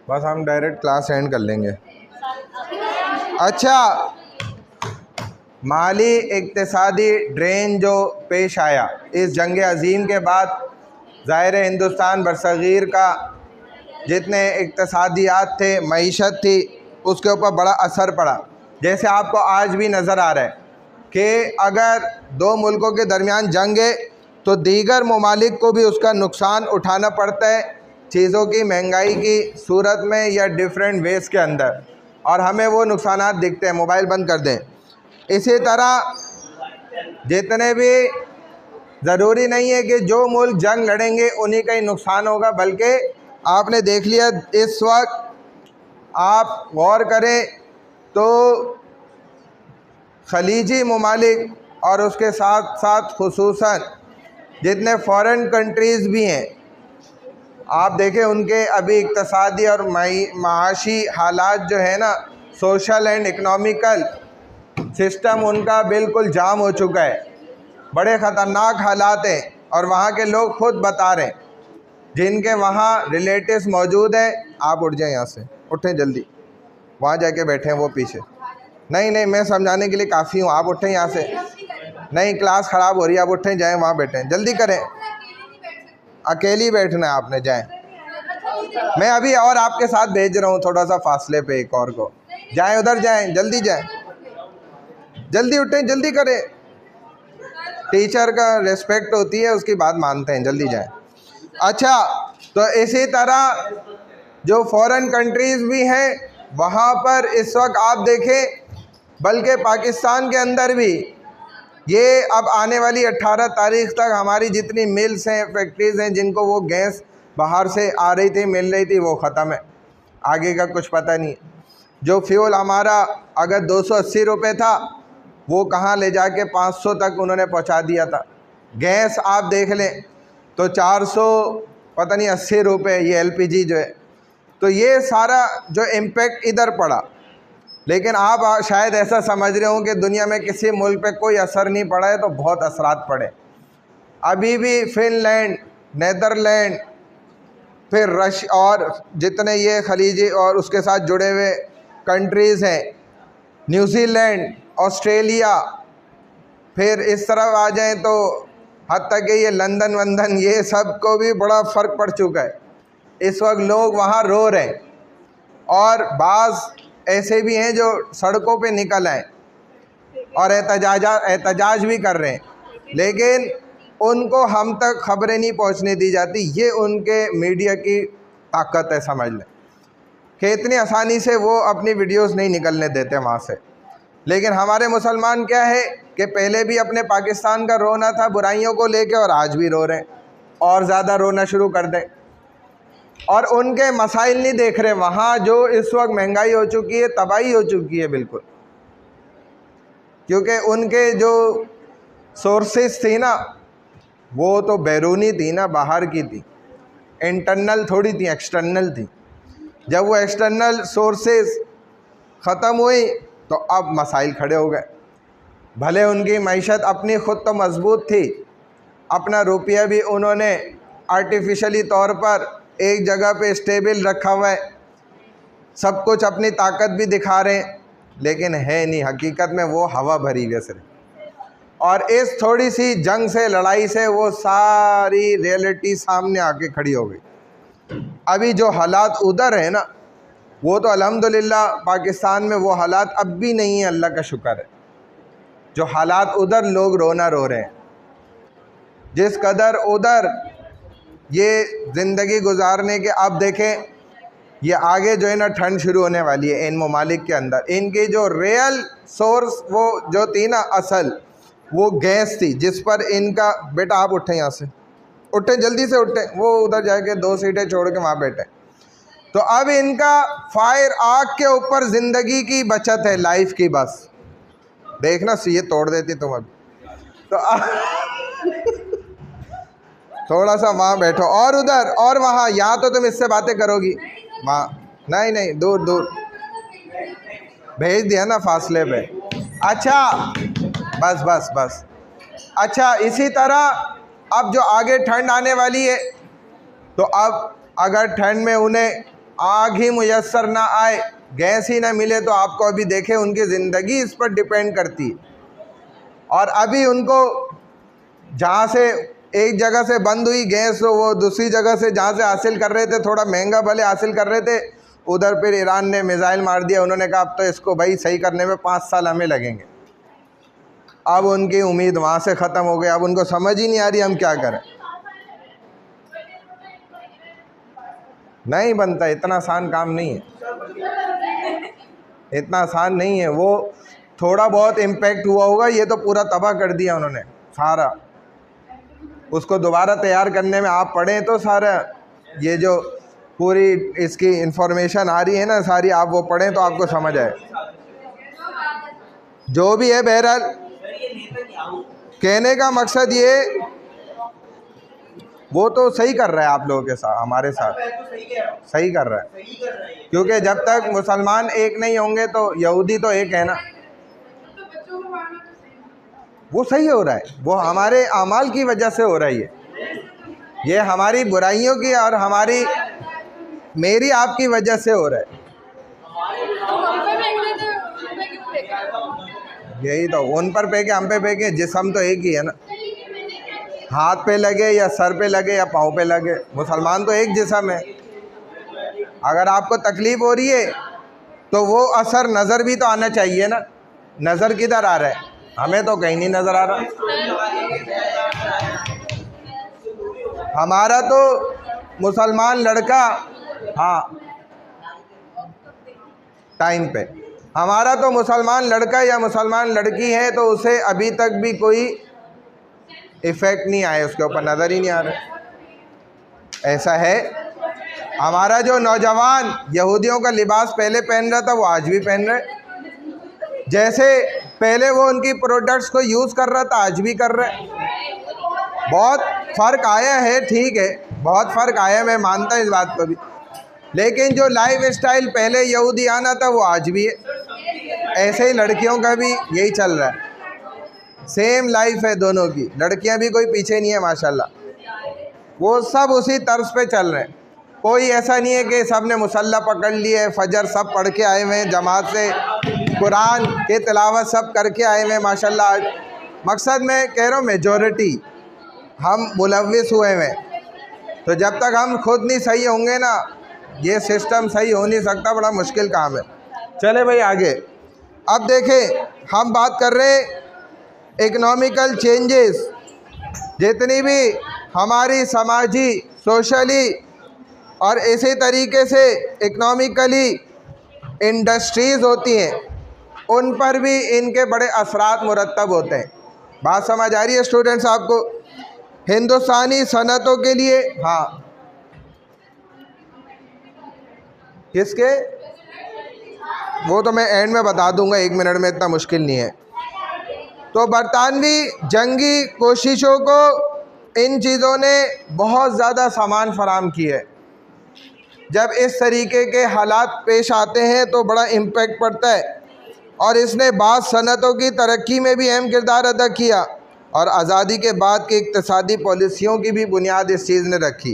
बस हम डायरेक्ट क्लास एंड कर लेंगे। अच्छा, माली इक्तिसादी ड्रेन जो पेश आया इस जंग अजीम के बाद, ज़ाहिर हिंदुस्तान बरसगीर का जितने इक्तिसादियात थे, मईशत थी, उसके ऊपर बड़ा असर पड़ा। जैसे आपको आज भी नज़र आ रहा है कि अगर दो मुल्कों के दरमियान जंग है तो दीगर ममालिक को भी उसका नुकसान उठाना पड़ता है, चीज़ों की महंगाई की सूरत में या डिफरेंट वेज के अंदर, और हमें वो नुकसानात दिखते हैं। मोबाइल बंद कर दें। इसी तरह जितने भी ज़रूरी नहीं है कि जो मुल्क जंग लड़ेंगे उन्हीं का ही नुकसान होगा, बल्कि आपने देख लिया इस वक्त आप गौर करें तो खलीजी ममालिक और उसके साथ साथ खुसूसन जितने फ़ॉरेन कंट्रीज़ भी हैं, आप देखें उनके अभी इक्तिसादी और माशी हालात जो है ना, सोशल एंड इकनॉमिकल सिस्टम उनका बिल्कुल जाम हो चुका है। बड़े ख़तरनाक हालात हैं, और वहाँ के लोग ख़ुद बता रहे हैं जिनके वहाँ रिलेटिव्स मौजूद हैं। आप उठ जाएं यहाँ से, उठें जल्दी, वहाँ जाके बैठे हैं वो पीछे। नहीं, मैं समझाने के लिए काफ़ी हूँ, आप उठें यहाँ से। नहीं, क्लास ख़राब हो रही है, आप उठें, जाएं वहाँ बैठें, जल्दी करें। अकेली बैठना है आपने, जाएं। मैं अभी और आपके साथ भेज रहा हूँ थोड़ा सा फासले पे एक और को, जाएं उधर, जाएं, जल्दी जाएं, जल्दी उठें, जल्दी करें। टीचर का रिस्पेक्ट होती है, उसकी बात मानते हैं, जल्दी जाएं। अच्छा, तो इसी तरह जो फॉरेन कंट्रीज़ भी हैं वहाँ पर इस वक्त आप देखें, बल्कि पाकिस्तान के अंदर भी ये अब आने वाली 18 तारीख़ तक हमारी जितनी मिल्स हैं, फैक्ट्रीज़ हैं, जिनको वो गैस बाहर से आ रही थी, मिल रही थी, वो ख़त्म है। आगे का कुछ पता नहीं। जो फ्यूल हमारा अगर 280 रुपये था, वो कहाँ ले जाके 500 तक उन्होंने पहुँचा दिया था। गैस आप देख लें तो 400 पता नहीं 80 रुपये ये LPG जो है। तो ये सारा जो इम्पेक्ट इधर पड़ा, लेकिन आप शायद ऐसा समझ रहे हो कि दुनिया में किसी मुल्क पे कोई असर नहीं पड़ा है, तो बहुत असरात पड़े। अभी भी फिनलैंड, नेदरलैंड, फिर और जितने ये खलीजी और उसके साथ जुड़े हुए कंट्रीज़ हैं, न्यूजीलैंड, ऑस्ट्रेलिया, फिर इस तरफ आ जाएं तो हत्ता कि ये लंदन वंदन, ये सब को भी बड़ा फ़र्क पड़ चुका है। इस वक्त लोग वहाँ रो रहे हैं और बाज़ ऐसे भी हैं जो सड़कों पे निकल आए और एहतजाज भी कर रहे हैं, लेकिन उनको हम तक ख़बरें नहीं पहुँचने दी जाती। ये उनके मीडिया की ताकत है, समझ लें कि इतनी आसानी से वो अपनी वीडियोस नहीं निकलने देते वहाँ से। लेकिन हमारे मुसलमान क्या है कि पहले भी अपने पाकिस्तान का रोना था बुराइयों को लेके और आज भी रो रहे हैं और ज़्यादा रोना शुरू कर दें, और उनके मसाइल नहीं देख रहे। वहाँ जो इस वक्त महंगाई हो चुकी है, तबाही हो चुकी है बिल्कुल, क्योंकि उनके जो सोर्सेस थी ना वो तो बैरूनी थी ना, बाहर की थी, इंटरनल थोड़ी थी, एक्सटर्नल थी। जब वो एक्सटर्नल सोर्सेस ख़त्म हुई तो अब मसाइल खड़े हो गए। भले उनकी मईशत अपनी ख़ुद तो मजबूत थी, अपना रुपया भी उन्होंने आर्टिफिशियली तौर पर एक जगह पे स्टेबल रखा हुआ है, सब कुछ अपनी ताकत भी दिखा रहे हैं, लेकिन है नहीं, हकीकत में वो हवा भरी हुई है सिर्फ। और इस थोड़ी सी जंग से, लड़ाई से वो सारी रियलिटी सामने आके खड़ी हो गई। अभी जो हालात उधर है ना, वो तो अल्हम्दुलिल्लाह पाकिस्तान में वो हालात अब भी नहीं है, अल्लाह का शुक्र है। जो हालात उधर, लोग रोना रो रहे हैं, जिस कदर उधर ये ज़िंदगी गुजारने के, अब देखें ये आगे जो है ना ठंड शुरू होने वाली है इन ममालिक के अंदर। इनकी जो रियल सोर्स वो जो थी ना असल, वो गैस थी, जिस पर इनका, बेटा आप उठें यहाँ से, उठें जल्दी से उठें, वो उधर जाके 2 सीटें छोड़ के वहाँ बैठे। तो अब इनका फायर आग के ऊपर ज़िंदगी की बचत है, लाइफ की। बस देखना ये तोड़ देती तुम अभी तो थोड़ा सा वहाँ बैठो और उधर और वहाँ, यहाँ तो तुम इससे बातें करोगी, वहाँ नहीं नहीं, दूर दूर भेज दिया ना फासले पे। अच्छा बस बस बस। अच्छा, इसी तरह अब जो आगे ठंड आने वाली है, तो अब अगर ठंड में उन्हें आग ही मुयस्सर ना आए, गैस ही ना मिले, तो आपको अभी देखें उनकी ज़िंदगी इस पर डिपेंड करती है। और अभी उनको जहाँ से एक जगह से बंद हुई गैस, तो वो दूसरी जगह से जहाँ से हासिल कर रहे थे, थोड़ा महंगा भले हासिल कर रहे थे, उधर फिर ईरान ने मिसाइल मार दिया। उन्होंने कहा अब तो इसको भाई सही करने में 5 साल हमें लगेंगे। अब उनकी उम्मीद वहाँ से ख़त्म हो गई। अब उनको समझ ही नहीं आ रही हम क्या करें। नहीं बनता, इतना आसान काम नहीं है, इतना आसान नहीं है। वो थोड़ा बहुत इम्पेक्ट हुआ होगा, ये तो पूरा तबाह कर दिया उन्होंने सारा। उसको दोबारा तैयार करने में आप पढ़ें तो सारा ये जो पूरी इसकी इंफॉर्मेशन आ रही है ना सारी, आप वो पढ़ें तो आपको समझ आए। जो भी है, बहरहाल कहने का मकसद ये, वो तो सही कर रहा है आप लोगों के साथ, हमारे साथ सही कर रहा है, क्योंकि जब तक मुसलमान एक नहीं होंगे तो यहूदी तो एक है ना। वो सही हो रहा है, वो हमारे अमाल की वजह से हो रही है। ये हमारी बुराइयों की और मेरी आपकी वजह से हो रहा है। यही तो, उन पर फेंके हम पे फेंके, जिस्म तो एक ही है ना। हाथ पे लगे या सर पे लगे या पाँव पे लगे, मुसलमान तो एक जिस्म है। अगर आपको तकलीफ़ हो रही है तो वो असर नज़र भी तो आना चाहिए ना। नज़र किधर आ रहा है? हमें तो कहीं नहीं नज़र आ रहा। हमारा तो मुसलमान लड़का, हाँ टाइम पे, हमारा तो मुसलमान लड़का या मुसलमान लड़की है तो उसे अभी तक भी कोई इफ़ेक्ट नहीं आया, उसके ऊपर नज़र ही नहीं आ रहा। ऐसा है। हमारा जो नौजवान यहूदियों का लिबास पहले पहन रहा था, वो आज भी पहन रहे। जैसे पहले वो उनकी प्रोडक्ट्स को यूज़ कर रहा था, आज भी कर रहा है। बहुत फ़र्क आया है, ठीक है, बहुत फ़र्क आया, मैं मानता हूँ इस बात को भी। लेकिन जो लाइफ स्टाइल पहले यहूदी आना था वो आज भी है। ऐसे ही लड़कियों का भी यही चल रहा है, सेम लाइफ है दोनों की। लड़कियां भी कोई पीछे नहीं है माशाल्लाह, वो सब उसी तर्ज पे चल रहे हैं। कोई ऐसा नहीं है कि सब ने मुसल्ला पकड़ लिए, फजर सब पढ़ के आए हुए हैं जमात से, कुरान के तिलावत सब करके आए हुए माशाल्लाह। मकसद मैं कह रहा हूँ मेजॉरिटी हम मुलव्विस हुए हैं, तो जब तक हम खुद नहीं सही होंगे ना ये सिस्टम सही हो नहीं सकता, बड़ा मुश्किल काम है। चले भाई आगे। अब देखें हम बात कर रहे हैं इकनॉमिकल चेंजेस, जितनी भी हमारी समाजी सोशली और इसी तरीके से इकनॉमिकली इंडस्ट्रीज़ होती हैं उन पर भी इनके बड़े असरात मुरतब होते हैं। बात समझ आ रही है स्टूडेंट्स आपको? हिंदुस्तानी सनतों के लिए, हाँ किसके, वो तो मैं एंड में बता दूंगा, 1 मिनट में, इतना मुश्किल नहीं है। तो बरतानवी जंगी कोशिशों को इन चीज़ों ने बहुत ज़्यादा सामान फराम की है। जब इस तरीके के हालात पेश आते हैं तो बड़ा इम्पेक्ट पड़ता है, और इसने बाद सनतों की तरक्की में भी अहम किरदार अदा किया, और आज़ादी के बाद की इक़्तिसादी पॉलिसियों की भी बुनियाद इस चीज़ ने रखी।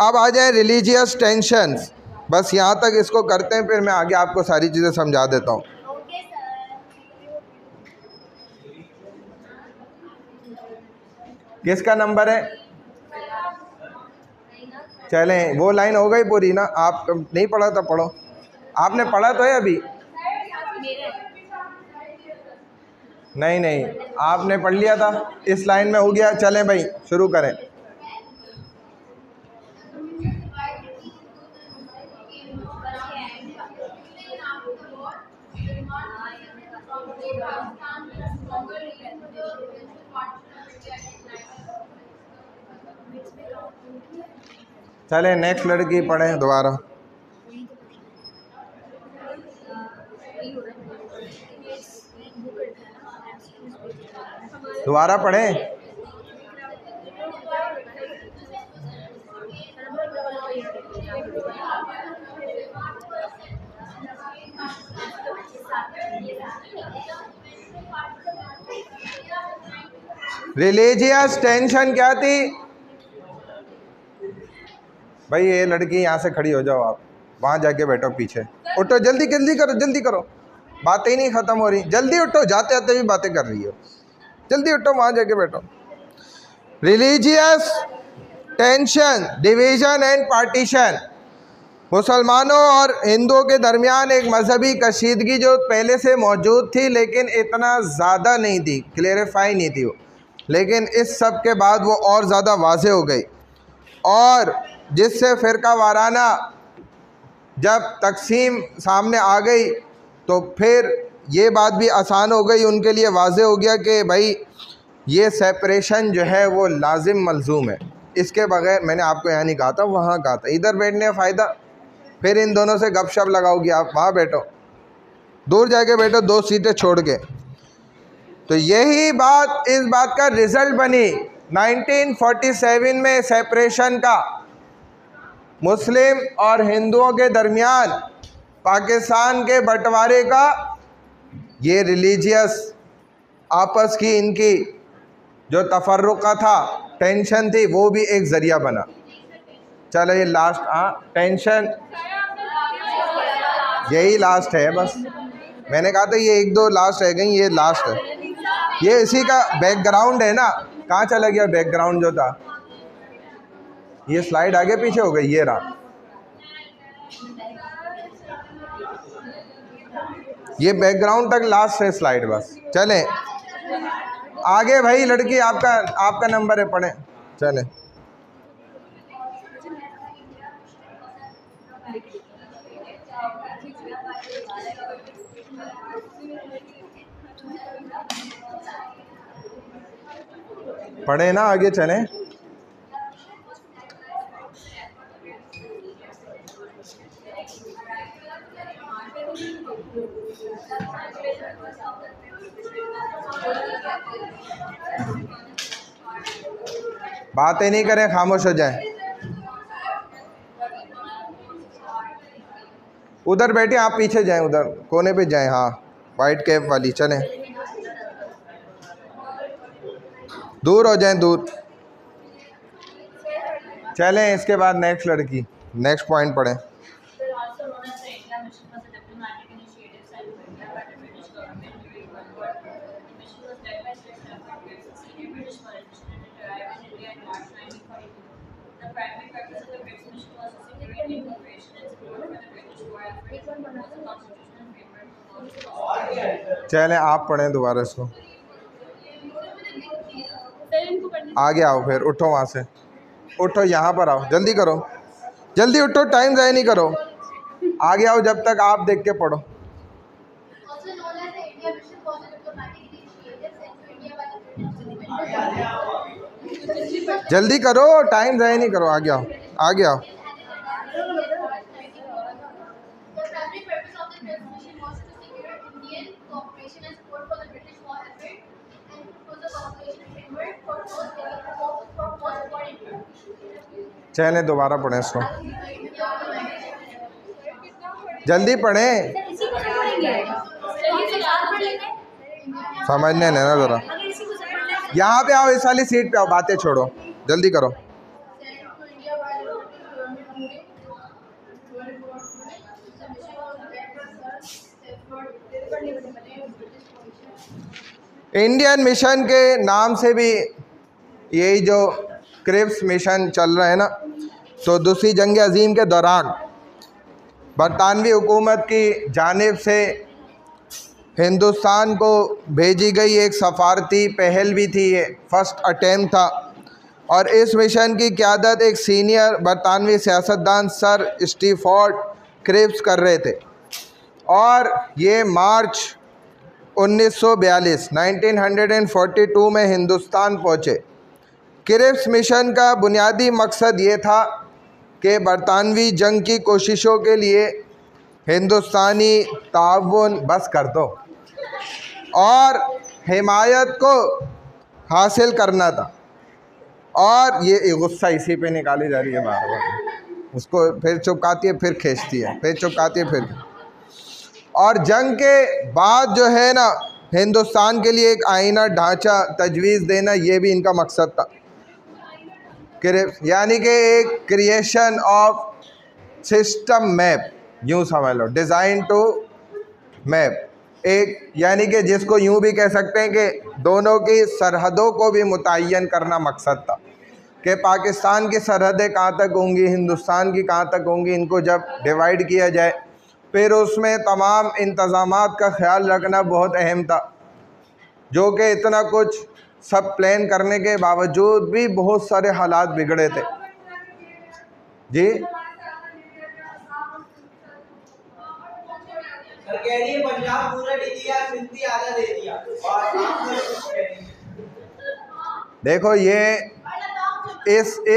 अब आ जाए रिलीजियस टेंशन्स, बस यहाँ तक इसको करते हैं, फिर मैं आगे आपको सारी चीज़ें समझा देता हूँ। किसका नंबर है? चलें, वो लाइन हो गई पूरी ना? आप नहीं पढ़ा तो पढ़ो, आपने पढ़ा तो है अभी? नहीं नहीं, आपने पढ़ लिया था, इस लाइन में हो गया। चलें भाई शुरू करें। चलें नेक्स्ट लड़की पढ़ें दोबारा। दोबारा पढ़ें। रिलीजियस टेंशन क्या थी भाई? ये लड़की यहाँ से खड़ी हो जाओ, आप वहाँ जाके बैठो पीछे। उठो जल्दी, जल्दी करो, जल्दी करो, बातें ही नहीं ख़त्म हो रही। जल्दी उठो, जाते आते भी बातें कर रही हो, जल्दी उठो, वहाँ जाके बैठो। Religious tension, division and partition, मुसलमानों और हिंदुओं के दरमियान एक मजहबी कशीदगी जो पहले से मौजूद थी लेकिन इतना ज़्यादा नहीं थी, क्लेरिफाई नहीं थी वो, लेकिन इस सब के बाद वो और ज़्यादा वाज़े हो गई, और जिससे फ़िरका वाराना जब तकसीम सामने आ गई तो फिर ये बात भी आसान हो गई, उनके लिए वाज़े हो गया कि भाई ये सेपरेशन जो है वो लाजिम मलजूम है, इसके बगैर, मैंने आपको यहाँ नहीं कहा था, वहाँ कहा था, इधर बैठने का फ़ायदा, फिर इन दोनों से गपशप लगाओगी आप, वहाँ बैठो, दूर जाके बैठो, 2 सीटें छोड़ के। तो यही बात, इस बात का रिज़ल्ट बनी 1947 में सेपरेशन का, मुस्लिम और हिंदुओं के दरमियान पाकिस्तान के बंटवारे का। ये रिलीजियस आपस की इनकी जो तफर्रुक़ा था, टेंशन थी, वो भी एक ज़रिया बना। चलो ये लास्ट, हाँ टेंशन यही लास्ट है, बस मैंने कहा था ये 1-2 लास्ट रह गई, ये लास्ट है, ये इसी का बैकग्राउंड है ना। कहाँ चला गया बैकग्राउंड जो था? ये स्लाइड आगे पीछे हो गई, ये रहा, ये बैकग्राउंड तक लास्ट है स्लाइड, बस। चलें आगे भाई, लड़की आपका नंबर है, पढ़ें। चलें पढ़े ना, आगे चलें। बातें नहीं करें, खामोश हो जाएं। उधर बैठे, आप पीछे जाएं, उधर कोने पे जाएं, हाँ वाइट कैप वाली, चलें दूर हो जाएं, दूर। चलें इसके बाद नेक्स्ट लड़की, नेक्स्ट पॉइंट पढ़ें। mission was led by Sir Stafford Cripps, a senior British politician, and it arrived in India in March 1942. The primary purpose of the Cripps mission was to secure Indian cooperation and support for the British war effort to propose a constitutional framework for laws. चलें आप पढ़ें दोबारा इसको, आगे आओ, फिर उठो वहाँ से, उठो यहाँ पर आओ, जल्दी करो, जल्दी उठो, टाइम ज़ाया नहीं करो, आगे आओ, जब तक आप देख के पढ़ो। Also known as the India Mission was a diplomatic initiative sent to India by the British. जल्दी करो, टाइम ज़ाया नहीं करो, आगे आओ, आगे आओ। The primary purpose of the Cripps mission was to secure Indian cooperation and support for the British war effort and propose a constitutional framework for India. चलें दोबारा पढ़ें इसको, जल्दी पढ़ें, इसी को पढ़ेंगे, चलिए साथ पढ़ लेंगे, समझने नहीं ना ज़रा। अगर इसी को समझ यहाँ पे आओ, इस वाली सीट पे आओ, बातें छोड़ो, जल्दी करो। इंडियन मिशन के नाम से भी यही जो क्रिप्स मिशन चल रहा है ना, तो दूसरी जंग अजीम के दौरान बरतानवी हुकूमत की जानिब से हिंदुस्तान को भेजी गई एक सफारती पहल भी थी, ये फर्स्ट अटैम्प्ट था, और इस मिशन की क़यादत एक सीनियर बरतानवी सियासतदान सर स्टीफोर्ड क्रिप्स कर रहे थे, और ये मार्च 1942 में हिंदुस्तान पहुँचे। क्रिप्स मिशन का बुनियादी मकसद ये था कि बरतानवी जंग की कोशिशों के लिए हिंदुस्तानी ताउन बस कर दो और हिमायत को हासिल करना था। और ये गुस्सा इसी पे निकाली जा रही है बार बार, उसको फिर चुपकाती है, फिर खींचती है, फिर चुपकाती है, फिर। और जंग के बाद जो है ना, हिंदुस्तान के लिए एक आईना ढांचा तजवीज़ देना, ये भी इनका मकसद था। यानी कि एक क्रिएशन ऑफ सिस्टम मैप, यूँ समझ लो, डिज़ाइन टू मैप, एक यानी कि जिसको यूँ भी कह सकते हैं कि दोनों की सरहदों को भी मुतय्यन करना मकसद था कि पाकिस्तान की सरहदें कहाँ तक होंगी, हिंदुस्तान की कहाँ तक होंगी, इनको जब डिवाइड किया जाए फिर उसमें तमाम इंतज़ामात का ख्याल रखना बहुत अहम था, जो कि इतना कुछ सब प्लान करने के बावजूद भी बहुत सारे हालात बिगड़े थे। जी सर कह रही है पंजाब पूरा दे दिया, सिंधी आधा दे दिया और आप कुछ कह रही हैं। देखो, ये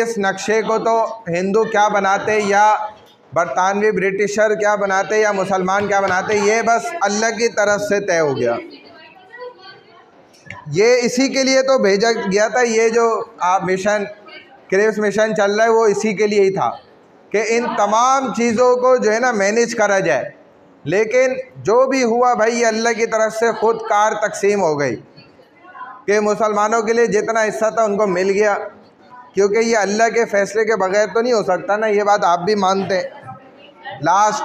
इस नक्शे को तो हिंदू क्या बनाते या बरतानवी ब्रिटिशर क्या बनाते या मुसलमान क्या बनाते, ये बस अल्लाह की तरफ से तय हो गया। ये इसी के लिए तो भेजा गया था, ये जो आप मिशन क्रिप्स मिशन चल रहा है वो इसी के लिए ही था कि इन तमाम चीज़ों को जो है ना मैनेज करा जाए। लेकिन जो भी हुआ भाई, ये अल्लाह की तरफ से ख़ुद कार तकसीम हो गई कि मुसलमानों के लिए जितना हिस्सा था उनको मिल गया, क्योंकि ये अल्लाह के फ़ैसले के बगैर तो नहीं हो सकता ना, ये बात आप भी मानते हैं। लास्ट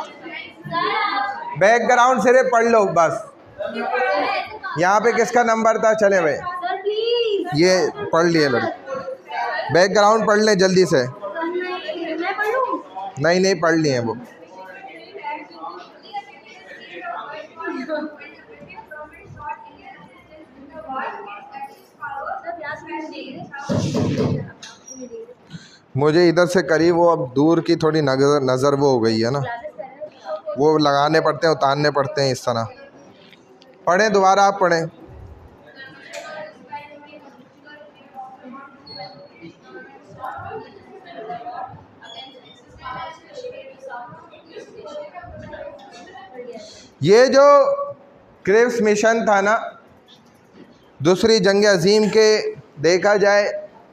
बैकग्राउंड सिर्फ पढ़ लो बस, यहाँ पे किसका नंबर था, चले भाई ये पढ़ लिए लोग, बैकग्राउंड पढ़ लें जल्दी से। नहीं पढ़ लिए वो। मुझे इधर से करीब, वो अब दूर की थोड़ी नज़र वो हो गई है ना, वो लगाने पड़ते हैं, उतारने पड़ते हैं इस तरह। पढ़ें दोबारा, आप पढ़ें। ये जो क्रिप्स मिशन था ना, दूसरी जंग अजीम के देखा जाए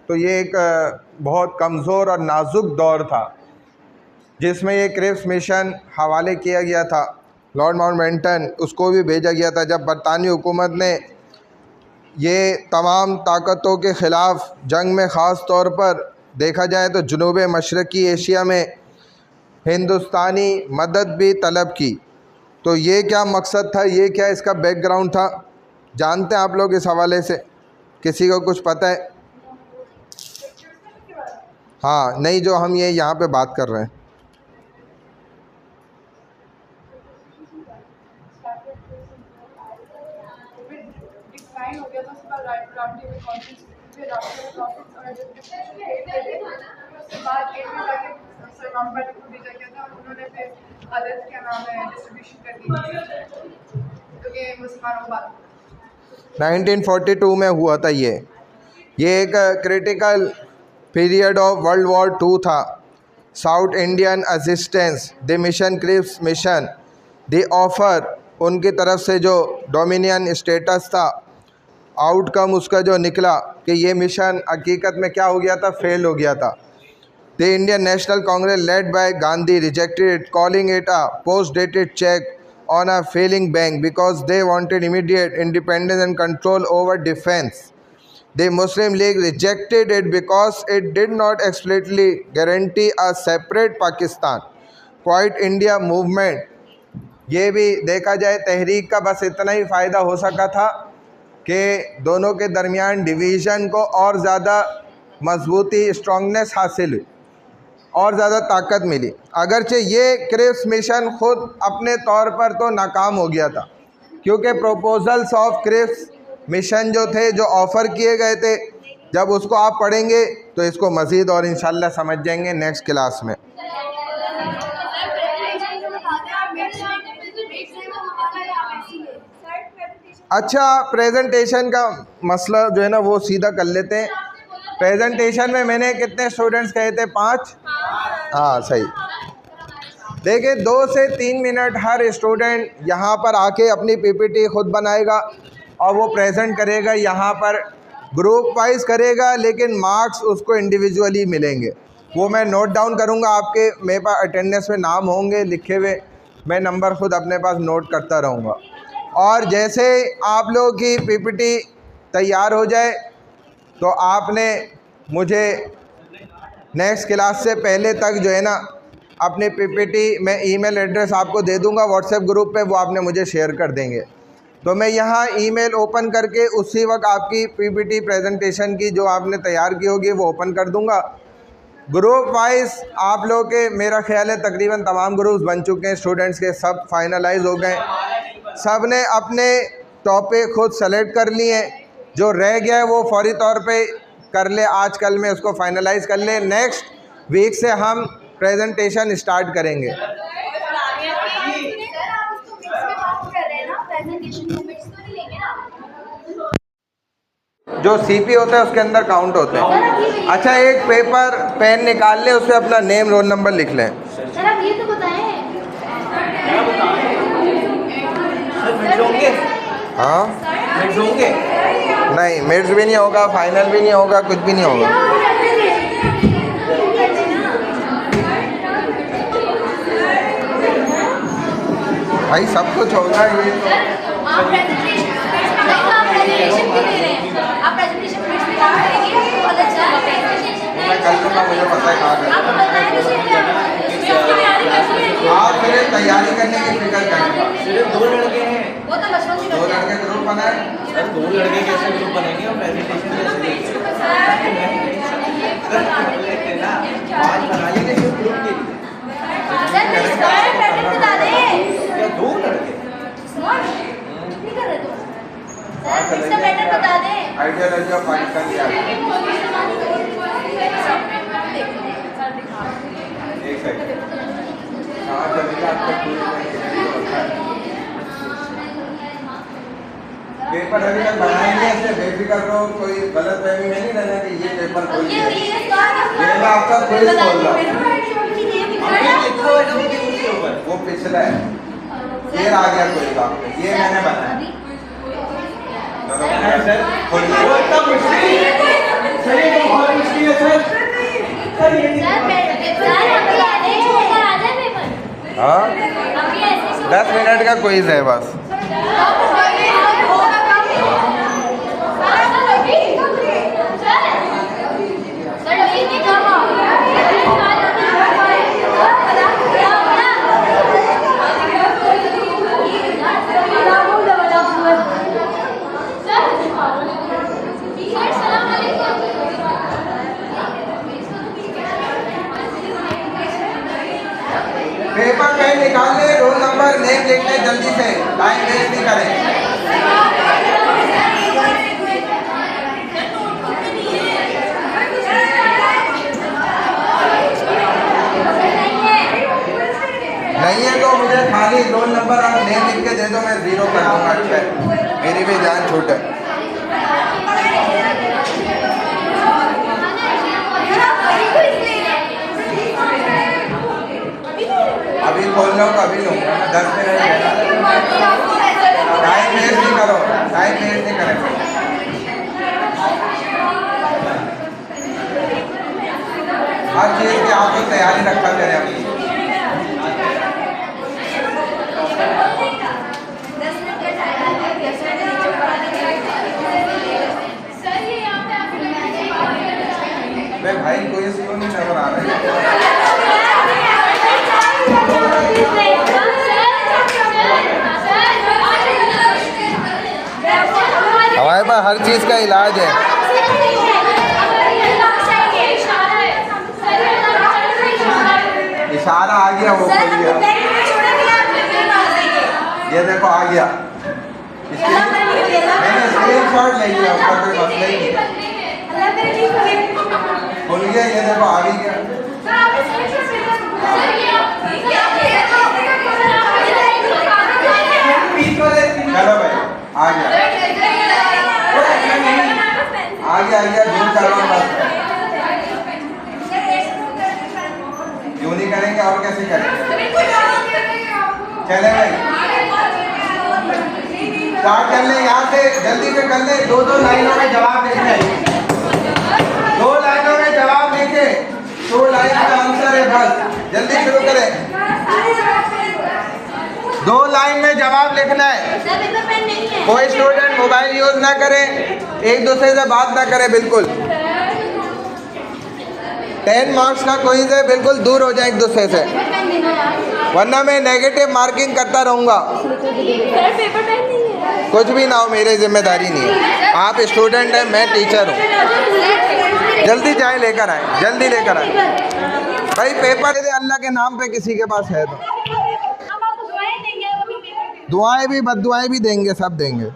तो ये एक बहुत कमज़ोर और नाजुक दौर था जिसमें ये क्रिप्स मिशन हवाले किया गया था। लॉर्ड माउंटबेटन उसको भी भेजा गया था जब बरतानवी हुकूमत ने ये तमाम ताकतों के ख़िलाफ़ जंग में ख़ास तौर पर देखा जाए तो जनूब मशरक़ी एशिया में हिंदुस्तानी मदद भी तलब की। तो ये क्या मकसद था, ये क्या इसका बैकग्राउंड था जानते हैं आप लोग इस हवाले से? किसी को कुछ पता है? हाँ, नहीं, जो हम ये यहाँ पे बात कर रहे हैं। डिक्लाइन हो गया था उसके बाद राउंड टेबल कॉन्फ्रेंस फिर राउंड टेबल कॉन्फ्रेंस और जब उसके बाद एक में जाके सर मामूद को भेजा गया था और उन्होंने फिर अदद क्या नाम है डिस्ट्रीब्यूशन कर दी तो ये मुसलमानों को बात 1942 में हुआ था ये एक critical period of world war 2 था। South Indian assistance the mission Cripps mission the offer, उनकी तरफ से जो डोमिनियन स्टेटस था, आउटकम उसका जो निकला कि ये मिशन हकीकत में क्या हो गया था, फेल हो गया था। The Indian national Congress led by Gandhi rejected it, calling it a post dated cheque on a failing bank because they wanted immediate independence and control over defense. The Muslim League rejected it because it did not explicitly guarantee a separate Pakistan. Quiet India movement, ये भी देखा जाए तहरीक का बस इतना ही फ़ायदा हो सका था कि दोनों के दरमियान डिवीज़न को और ज़्यादा मजबूती, स्ट्रॉन्गनेस हासिल हुई और ज़्यादा ताकत मिली। अगरचे ये क्रिप्स मिशन ख़ुद अपने तौर पर तो नाकाम हो गया था, क्योंकि प्रपोजल्स ऑफ क्रिप्स मिशन जो थे, जो ऑफ़र किए गए थे, जब उसको आप पढ़ेंगे तो इसको मज़ीद और इंशाल्लाह समझ जाएंगे नेक्स्ट क्लास में। अच्छा, प्रेजेंटेशन का मसला जो है ना वो सीधा कर लेते हैं। प्रेजेंटेशन में मैंने कितने स्टूडेंट्स कहे थे? 5। हाँ, सही। देखिए, 2 से 3 मिनट हर स्टूडेंट यहाँ पर आके अपनी पीपीटी खुद बनाएगा और वो प्रेजेंट करेगा, यहाँ पर ग्रुप वाइज करेगा, लेकिन मार्क्स उसको इंडिविजुअली मिलेंगे। वो मैं नोट डाउन करूँगा, आपके मेरे पास अटेंडेंस में नाम होंगे लिखे हुए, मैं नंबर खुद अपने पास नोट करता रहूँगा। और जैसे आप लोगों की पीपीटी तैयार हो जाए तो आपने मुझे नेक्स्ट क्लास से पहले तक जो है ना अपनी पीपीटी, मैं ईमेल एड्रेस आपको दे दूंगा व्हाट्सएप ग्रुप पे, वो आपने मुझे शेयर कर देंगे। तो मैं यहाँ ईमेल ओपन करके उसी वक्त आपकी पीपीटी प्रेजेंटेशन की जो आपने तैयार की होगी वो ओपन कर दूंगा। ग्रुप वाइज आप लोग के मेरा ख्याल है तकरीबन तमाम ग्रुप्स बन चुके हैं, स्टूडेंट्स के सब फाइनलाइज हो गए, सब ने अपने टॉपिक खुद सेलेक्ट कर लिए हैं। जो रह गया है वो फौरी तौर पे कर ले, आज कल में उसको फाइनलाइज कर ले। नेक्स्ट वीक से हम प्रेजेंटेशन स्टार्ट करेंगे। जो सीपी होता है उसके अंदर काउंट होते हैं। अच्छा, एक पेपर पेन निकाल ले, उससे अपना नेम रोल नंबर लिख लें। सर आप ये तो बताएं। हाँ, नहीं, मिड्स भी नहीं होगा, फाइनल भी नहीं होगा, कुछ भी नहीं होगा। भाई सब कुछ होगा ये तो। आप प्रेजेंटेशन भी दे रहे हैं, आप प्रेजेंटेशन भी करेंगे तो अलग से मैं कर लूँगा, मुझे पता है कहाँ आप मेरे तैयारी करने की फिक्र करें। सिर्फ 2 लड़के हैं, वो तो बचपन से 2 लड़के ग्रुप बनाए। सर 2 लड़के कैसे ग्रुप बनेंगे और प्रेजेंटेशन कैसे देंगे? आज बनाइए सिर्फ ग्रुप के लिए। बता दें क्या 2 लड़के? नहीं कर रहे तुम सर, इसका पैटर्न बता दें। आइडियोलॉजी ऑफ पाकिस्तान क्या है? एक सेकंड, कहाँ चलेगा आपका पेपर? अभी तक बनाएंगे, ऐसे बेफिक्र रहो, कोई गलत फहमी में नहीं रहना कि ये पेपर खोल दिया। ये मैं आपका क्विज खोल रहा हूँ, वो पिछला है, ये आ गया कोई बात नहीं, ये मैंने बनाया। सर वो इतना मुश्किल सर, ये तो बहुत मुश्किल है सर। सर ये हाँ, 10 मिनट का क्विज है बस। लिख लें जल्दी से, टाइम वेस्ट नहीं करें। नहीं है तो मुझे खाली रोल नंबर और नेम लिख के दे दो, मैं 0 कर दूंगा। अच्छा मेरी भी जान छूट है। अभी खोल लो कभी लूँगा, 10 मिनट। टाइम वेस्ट नहीं करो, टाइम वेस्ट नहीं करें। हर चीज़ की आपको तैयारी रखा करें अपनी। भाई कोई इसको नहीं नजर आ रहा हमारे पास हर चीज़ का इलाज है। इशारा आ गया, वो खोल गया। ये देखो आ गया, मैंने स्क्रीनशॉट ले लिया, उसका कोई मसला ही नहीं। खुल गया, ये देखो आ भी गया। चलो भाई आ गया, आ गया जूम करवा बस। यूं नहीं करेंगे और कैसे करेंगे? चले भाई स्टार्ट कर ले, यहाँ से जल्दी से कर ले। 2 लाइनों में जवाब लिखना है, 2 लाइनों में जवाब लिखे, 2 लाइन का आंसर है बस। जल्दी शुरू करें, 2 लाइन में जवाब लिखना है। कोई स्टूडेंट मोबाइल यूज ना करे, एक दूसरे से बात ना करे, बिल्कुल 10 मार्क्स का क्विज है, बिल्कुल दूर हो जाए एक दूसरे से, वरना मैं नेगेटिव मार्किंग करता रहूँगा। कुछ भी ना हो, मेरी जिम्मेदारी नहीं है। आप स्टूडेंट हैं, मैं टीचर हूँ। जल्दी जाए लेकर आए, जल्दी लेकर आए भाई। पेपर दे अल्लाह के नाम पे, किसी के पास है तो दुआएं भी बद्दुआएं भी देंगे, सब देंगे,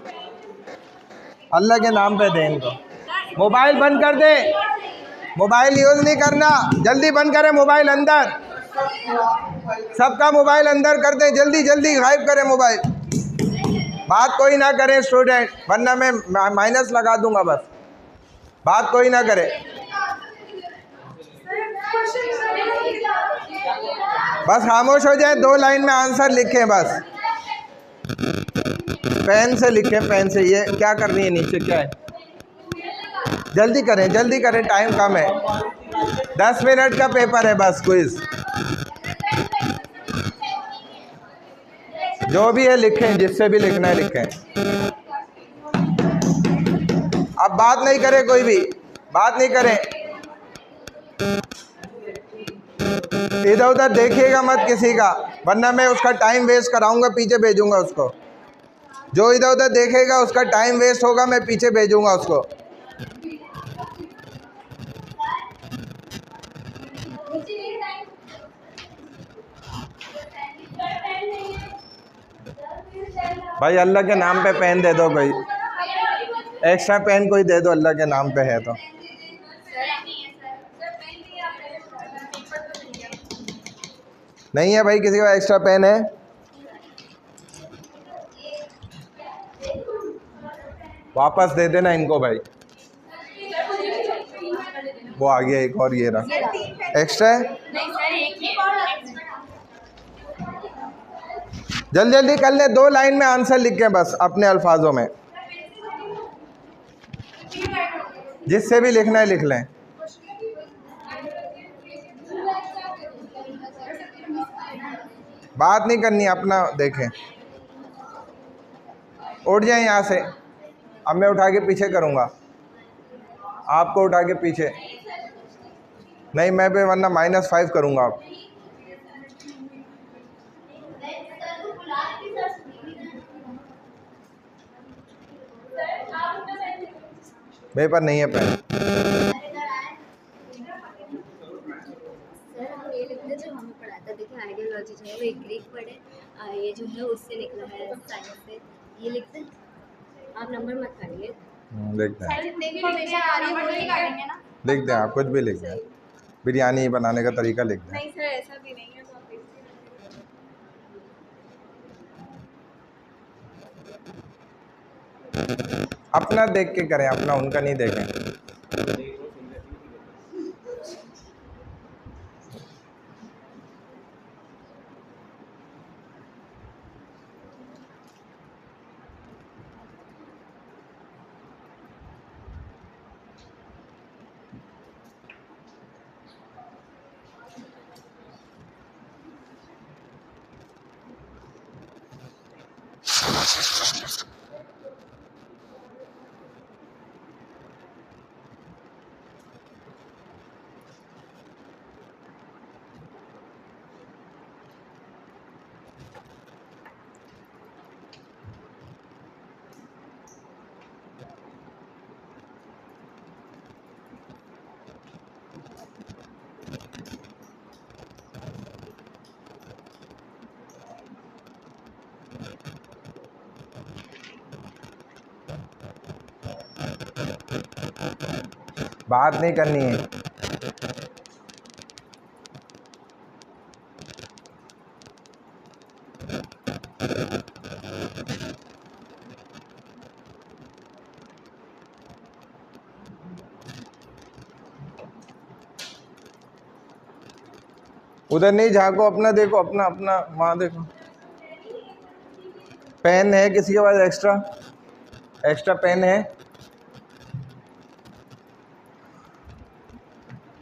अल्लाह के नाम पे दें इनको। मोबाइल बंद कर दे, मोबाइल यूज नहीं करना, जल्दी बंद करें मोबाइल अंदर, सबका मोबाइल अंदर कर दें, जल्दी जल्दी गायब करें मोबाइल। बात कोई ना करे स्टूडेंट, वरना मैं माइनस लगा दूंगा। बस बात कोई ना करे, बस खामोश हो जाए। 2 लाइन में आंसर लिखें बस, पेन से लिखें, पेन से। ये क्या कर रही है नीचे, क्या है? जल्दी करें, जल्दी करें, टाइम कम है, 10 मिनट का पेपर है बस, क्विज। जो भी है लिखें, जिससे भी लिखना है लिखें। अब बात नहीं करे, कोई भी बात नहीं करे, इधर उधर देखिएगा मत किसी का, वरना मैं उसका टाइम वेस्ट कराऊंगा, पीछे भेजूंगा उसको। जो इधर उधर देखेगा उसका टाइम वेस्ट होगा, मैं पीछे भेजूंगा उसको। भाई अल्लाह के नाम पे पेन दे दो, कोई एक्स्ट्रा पेन कोई दे दो, अल्लाह के नाम पे है तो। नहीं है भाई, किसी का एक्स्ट्रा पेन है? वापस दे देना इनको भाई। वो आ गया एक और, ये रहा एक्स्ट्रा है। जल्दी जल्दी कर ले, 2 लाइन में आंसर लिखें बस, अपने अल्फाजों में, जिससे भी लिखना है लिख लें। बात नहीं करनी, अपना देखें। उठ जाए यहाँ से, अब मैं उठा के पीछे करूँगा, आपको उठा के पीछे नहीं, मैं भी वरना -5 करूँगा। आप मेरे पर नहीं है पेन। सर हम ये लिखते जो हमें पढ़ाता, देखिए आइडियोलॉजी जो है एक ग्रीक वर्ड है, ये जो है उससे निकला है साइंस से। ये लिखते हैं, आप नंबर मत काटिए। देखते हैं जितने भी इन्फॉर्मेशन आ रही है वो नहीं काटेंगे ना। लिख दें, आप कुछ भी लिख दें, बिरयानी बनाने का तरीका लिख दें। नहीं सर ऐसा भी नहीं है, तो आप अपना देख के करें, अपना उनका नहीं देखें। बात नहीं करनी है। उधर नहीं झांको, अपना देखो, अपना अपना वहाँ देखो। पेन है किसी के पास? एक्स्ट्रा एक्स्ट्रा पेन है?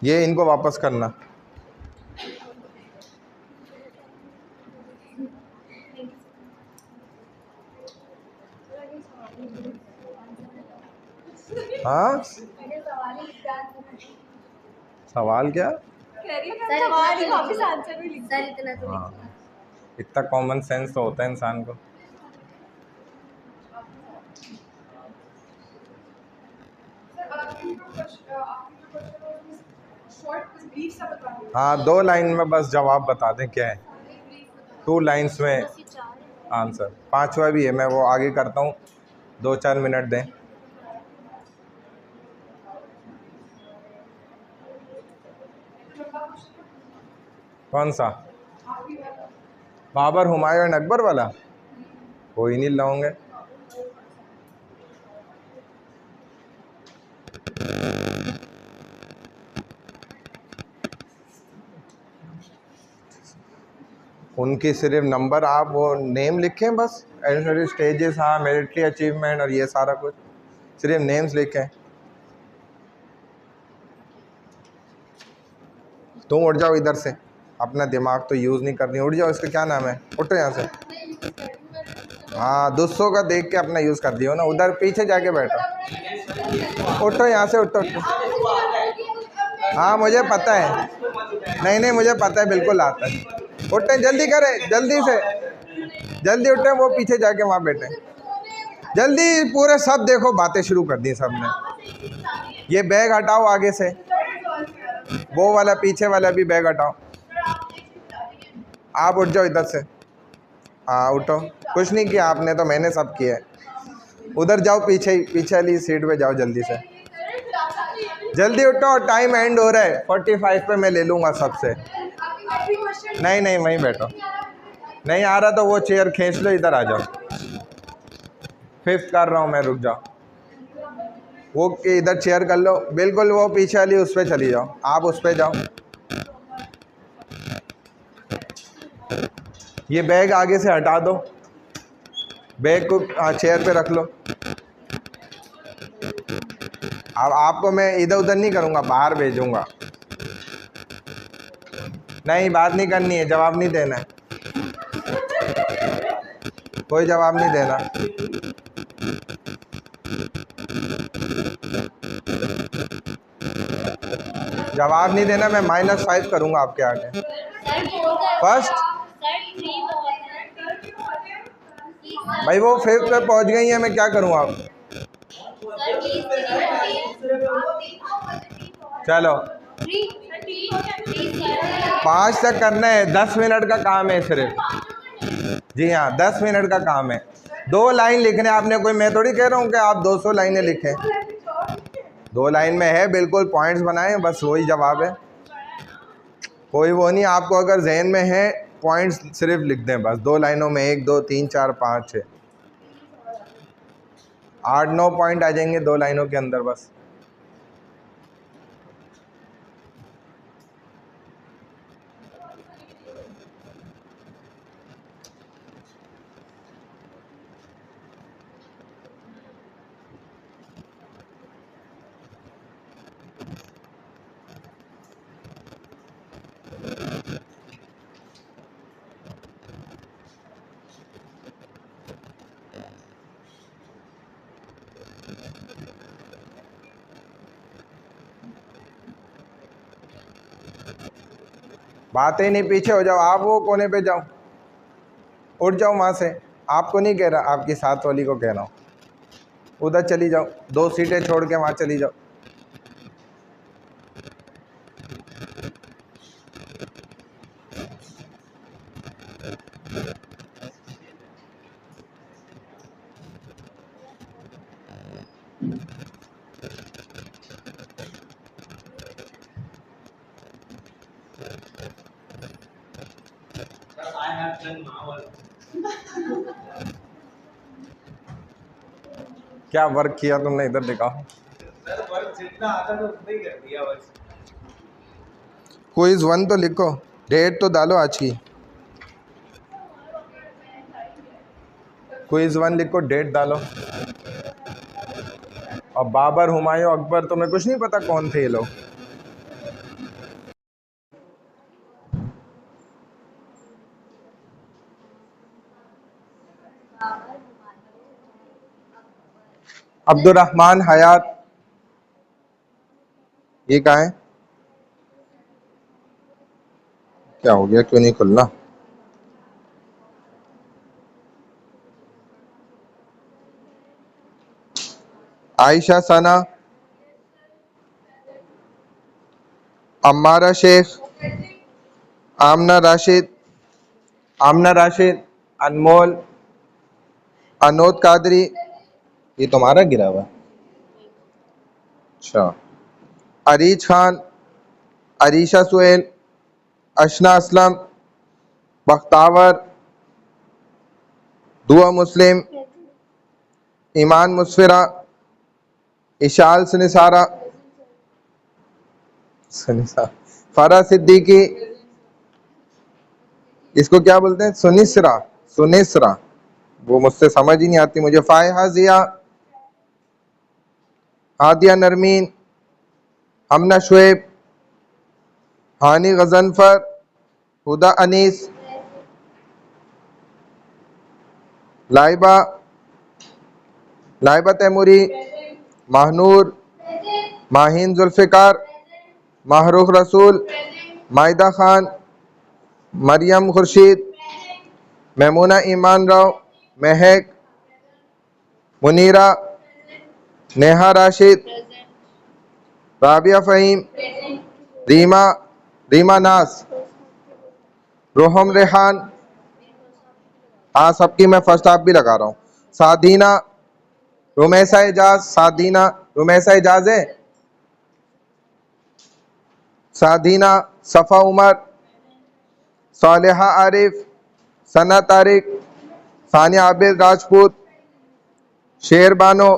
ये इनको वापस करना। हाँ, सवाल क्या? सवाल ही वापस आंसर भी लिख। सर इतना तो हाँ, इतना कॉमन सेंस तो होता है इंसान को। हाँ, 2 लाइन में बस जवाब बता दें क्या है। 2 लाइन्स में आंसर। 5वां भी है, मैं वो आगे करता हूँ, 2-4 मिनट दें। कौन सा? बाबर, हुमायूं एंड अकबर वाला? कोई नहीं लाऊंगे। उनकी सिर्फ नंबर, आप वो नेम लिखें बस। एडमिनिस्ट्रेटिव स्टेजेस, हाँ, मिलिट्री अचीवमेंट और ये सारा कुछ, सिर्फ नेम्स लिखें। तुम उठ जाओ इधर से, अपना दिमाग तो यूज़ नहीं करनी। उठ जाओ, इसका क्या नाम है? उठो यहाँ से। हाँ, दूसरों का देख के अपना यूज़ कर दियो ना। उधर पीछे जाके बैठो। उठो यहाँ से, उठो उठो। हाँ मुझे पता है, नहीं नहीं मुझे पता है, बिल्कुल आता है। उठे, जल्दी करें, जल्दी से, जल्दी उठे। वो पीछे जाके वहाँ बैठे, जल्दी। पूरे सब देखो बातें शुरू कर दी सब ने। ये बैग हटाओ आगे से, वो वाला पीछे वाला भी बैग हटाओ। आप उठ जाओ इधर से। हाँ उठो, कुछ नहीं किया आपने तो, मैंने सब किया है। उधर जाओ, पीछे पीछे वाली सीट पे जाओ, जल्दी से, जल्दी उठो। टाइम एंड हो रहा है, 45 पे मैं ले लूँगा सबसे। नहीं नहीं वहीं बैठो। नहीं आ रहा तो वो चेयर खींच लो, इधर आ जाओ। 5th कर रहा हूँ मैं, रुक जाओ। वो इधर चेयर कर लो, बिल्कुल वो पीछे वाली उस पर चली जाओ। आप उस पर जाओ। ये बैग आगे से हटा दो, बैग को चेयर पे रख लो। अब आपको मैं इधर उधर नहीं करूँगा, बाहर भेजूँगा। नहीं, बात नहीं करनी है, जवाब नहीं देना है, कोई जवाब नहीं देना। जवाब नहीं देना, मैं -5 करूँगा आपके आगे। फर्स्ट भाई वो 5th पे पहुँच गई है, मैं क्या करूँ आप? चलो 5 तक करना है, 10 मिनट का काम है सिर्फ। जी हाँ, 10 मिनट का काम है। 2 लाइन लिखने आपने, कोई मैं थोड़ी कह रहा हूँ कि आप 200 लाइनें लिखें। 2 लाइन में है, बिल्कुल पॉइंट्स बनाएं, बस वही जवाब है। कोई वो नहीं, आपको अगर जहन में है पॉइंट्स सिर्फ लिख दें बस 2 लाइनों में, 1 2 3 4 5 6 8 9 पॉइंट आ जाएंगे 2 लाइनों के अंदर बस। बातें नहीं, पीछे हो जाओ आप, वो कोने पे जाओ, उठ जाओ वहाँ से। आपको नहीं कह रहा, आपकी साथ वाली को कह रहा हूँ, उधर चली जाओ, 2 सीटें छोड़ के वहाँ चली जाओ। Sir, I have done marvel. क्या वर्क किया तुमने, इधर दिखाओ। सर वर्क जितना आता था उतना ही कर दिया बस। क्विज 1 तो लिखो, डेट तो डालो आज की। क्विज 1 लिखो, डेट डालो। और बाबर, हुमायूं, अकबर, तुम्हें कुछ नहीं पता कौन थे ये लोग? अब्दुर्रहमान हयात, ये कहाँ है? क्या हो गया, क्यों नहीं खुलना? आयशा सना, अम्मारा शेख, आमना राशिद, अनमोल, अनोद कादरी, ये तुम्हारा गिरा हुआ है। अच्छा, अरीज खान, अरीशा सुहेल, अशना असलम, बख्तावर, दुआ मुस्लिम, ईमान मुस्फिरा, इशाल सनिसारा, फरा सिद्दीकी, इसको क्या बोलते हैं? सुनिसरा, वो मुझसे समझ ही नहीं आती मुझे। फायहा जिया, हादिया नरमीन, हमना शुएब, हानी गजनफर, हुदा अनीस, लाइबा तैमूरी, महनूर, माहिन जुल्फ़िकार, माहरूख रसूल, माइदा खान, मरियम खुर्शीद, मेमूना ईमान राव, महक, मुनीरा, नेहा राशिद, राबिया फ़हीम, रीमा नास, रोहम रेहान, हाँ सबकी मैं फर्स्ट हाफ भी लगा रहा हूँ। सादीना, रुमैसा एजाज है। सादीना, सफ़ा उमर, सालेहा आरिफ, सना तारिक, सानिया आबिद राजपूत, शेर बानो,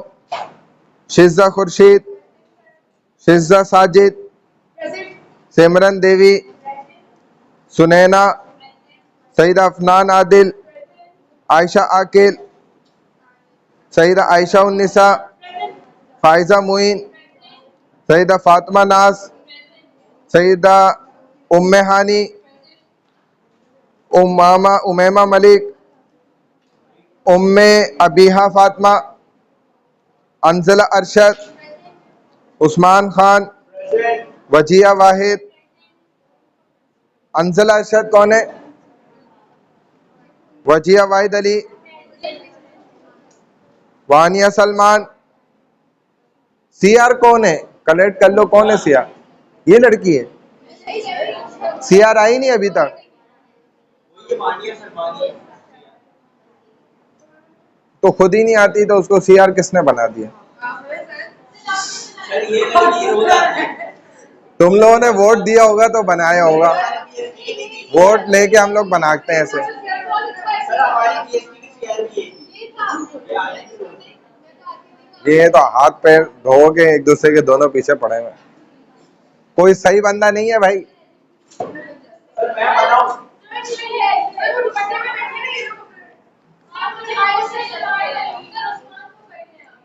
शिज़ा खुर्शीद, शिज़ा साजिद, सिमरन देवी, सुनैना, सईदा अफनान आदिल, आयशा आकिल, सईदा आयशा उन्निसा, फायजा मुइन, सईदा फातिमा नाज, सईदा उम्मे हानी, उमैमा मलिक, उम्मे अबीहा फातिमा, अंजला अरशद, उस्मान खान, वजिया वाहिद। अंजला अरशद कौन है? वजिया वाहिद अली, वानिया सलमान। सीआर कौन है? कलेक्ट कर लो, कौन है सीआर? ये लड़की है। CR आई नहीं अभी तक? ये मानिए सर, मानिए। तो खुद ही नहीं आती तो उसको CR किसने बना दिया? सर ये लड़की रोज आती है। तुम लोगों ने वोट दिया होगा तो बनाया होगा। वोट लेके हम लोग बनाते हैं ऐसे। सर हमारी PhD की CR भी है। ये तो हाथ पैर धो के एक दूसरे के दोनों पीछे पड़े हुए हैं। कोई सही बंदा नहीं है भाई। सर मैं बताऊं,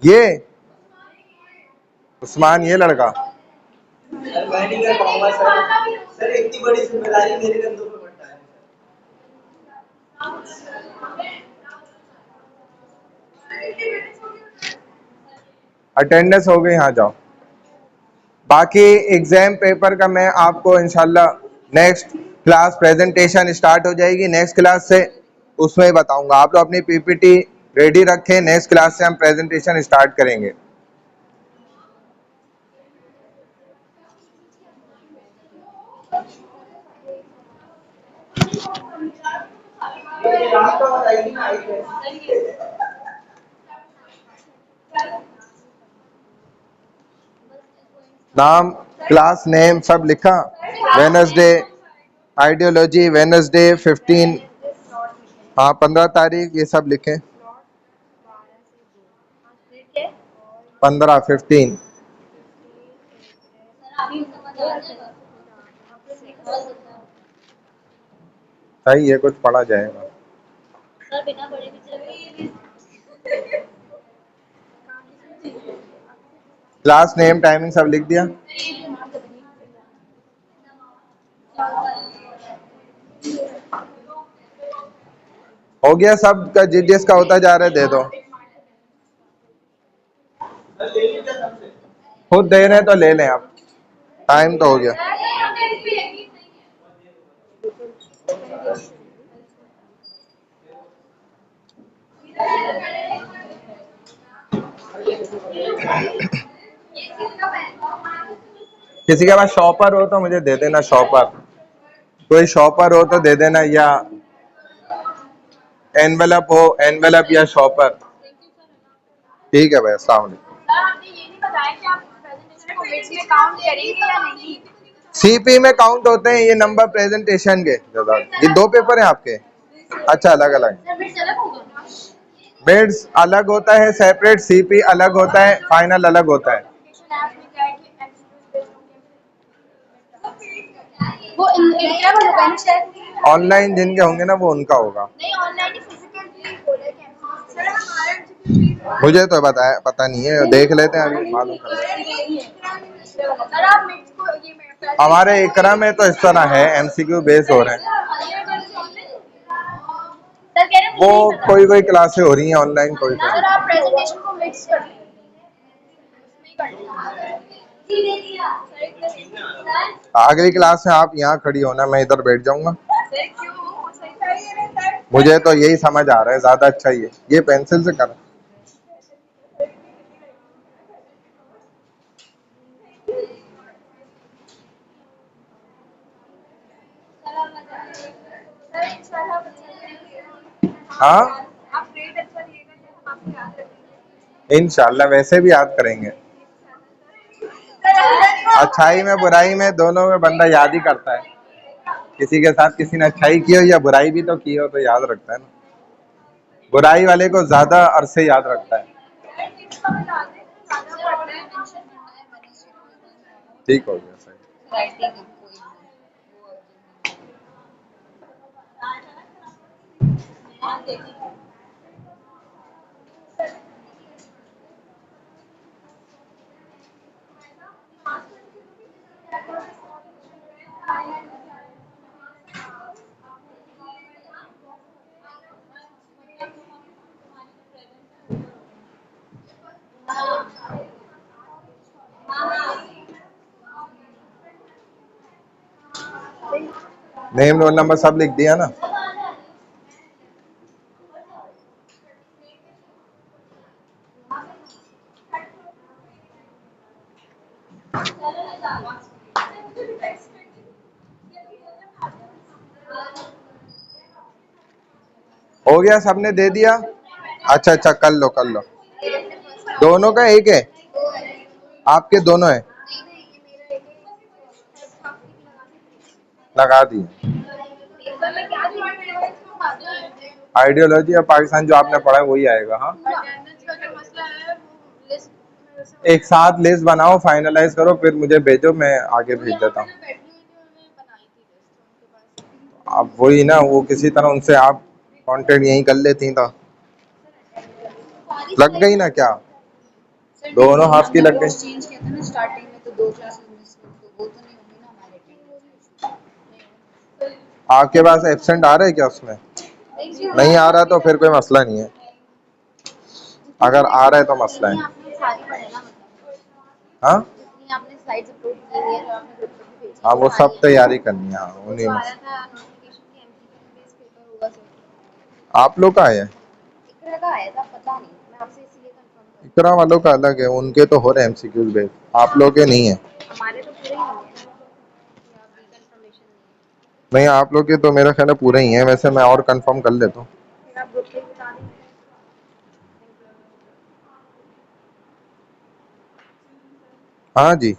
ये उस्मान, ये लड़का सर मैं नहीं कर पाऊंगा सर। सर इतनी बड़ी जिम्मेदारी मेरे कंधों पे पड़ता है। अटेंडेंस हो गई, हाँ जाओ। बाकी एग्जाम पेपर का मैं आपको इंशाल्लाह नेक्स्ट क्लास प्रेजेंटेशन स्टार्ट हो जाएगी नेक्स्ट क्लास से, उसमें बताऊंगा। आप लोग अपनी PPT रेडी रखें, नेक्स्ट क्लास से हम प्रेजेंटेशन स्टार्ट करेंगे। ये रात को बताइए ना आई कैसे। नाम, क्लास नेम सब लिखा। वेनसडे आइडियोलॉजी, वेनसडे 15, हाँ 15 तारीख, ये सब लिखें। 15 सही है, कुछ पढ़ा जाएगा। क्लास नेम टाइमिंग सब लिख दिया। हो गया सब का, GDS का होता जा रहा है, दे दो। सर ले लीजिए सबसे। खुद दे रहे हैं तो ले लें आप, टाइम तो हो गया। किसी के पास शॉपर हो तो मुझे दे देना, शॉपर, कोई शॉपर हो तो दे देना, या एनवेलप हो, एनवेलप या शॉपर। ठीक है भाई, अस्सलाम वालेकुम। आपने ये नहीं बताया कि आप प्रेजेंटेशन को मिनट्स में काउंट करेंगे या नहीं? CP में काउंट होते हैं ये नंबर प्रेजेंटेशन के। ये 2 पेपर हैं आपके? अच्छा, अलग अलग। मिड्स अलग होता है सेपरेट, CP अलग होता है, फाइनल अलग होता है। वो इंडिया में होगा ना शायद। ऑनलाइन जिनके होंगे ना वो उनका होगा। नहीं ऑनलाइन ही फिजिकली बोले क्या सर हमारा MCQ मुझे तो बताया, पता नहीं है, देख लेते हैं अभी, मालूम कर लेते हैं। सर आप मिनट्स को ये मैं हमारे इकरा में तो इस तरह है, MCQ बेस हो रहे हैं। सर कह रहे हैं वो मुझे नहीं पता। कोई कोई क्लासें हो रही हैं ऑनलाइन, कोई सर कोई। आप प्रेजेंटेशन को मिक्स कर लें। नहीं करना। अगली क्लास में आप यहाँ खड़ी होना, मैं इधर बैठ जाऊंगा। सर क्यों सही चाहिए नहीं सर। मुझे तो यही समझ आ रहा है, ज्यादा अच्छा ही है, ये पेंसिल से कर। सर इंशाल्लाह हाँ आप ग्रेड अच्छा दिएगा तो हम आपको याद रखेंगे। इंशाल्लाह, वैसे भी याद करेंगे। अच्छाई में बुराई में दोनों में बंदा याद ही करता है। किसी के साथ किसी ने अच्छाई की हो या बुराई भी तो की हो तो याद रखता है ना। बुराई वाले को ज्यादा अरसे याद रखता है। ठीक हो गया, सही। नेम रोल नंबर सब लिख दिया ना? हो गया, सबने दे दिया। अच्छा अच्छा, कर लो कर लो। दोनों का एक है? आपके दोनों है? लगा दिए। आइडियोलॉजी ऑफ पाकिस्तान जो आपने पढ़ा है वही आएगा। हाँ, अटेंडेंस का जो मसला है वो लिस्ट में से एक साथ लिस्ट बनाओ, फाइनलाइज करो, फिर मुझे भेजो, मैं आगे भेज देता हूँ। बैठी हुई थी, उन्होंने बनाई थी लिस्ट उनके पास। अब वही ना, वो किसी तरह उनसे आप कांटेक्ट यहीं कर लेती तो लग गई ना क्या? दोनों हाफ की लग गई। चेंज किया था ना स्टार्टिंग में, तो 2 क्लासेस मिस हुई, तो वो तो नहीं होंगी ना हमारे टीम। आपके पास एब्सेंट आ रहा है क्या उसमें? नहीं आ रहा तो फिर कोई मसला नहीं है, अगर आ रहा है तो मसला है। आपने सारी पढ़े ना, मतलब हाँ जितनी आपने स्लाइड्स अपलोड की है जो आपने ग्रुप पे भी भेजी हाँ, है, वो सब सारी तैयारी करनी है। हाँ, वो उन्हीं जो में आया था नोटिफिकेशन की एमसीक्यू बेस्ड पेपर होगा सर। आप लोग का है। इकरा का आया था, पता नहीं, मैं आपसे इसीलिए कंफर्म कर रही इकरा वालों का अलग है, उनके तो हो रहे एमसीक्यूज बेस्ड, आप लोग के नहीं है। हूँ। हमारे तो पूरे ही होंगे ना, या अभी कंफर्मेशन नहीं है। नहीं, आप लोग के तो मेरा ख्याल है पूरे ही हैं, वैसे मैं और कंफर्म कर लेता हूँ। फिर आप ग्रुप पे बता देंगे। हाँ जी।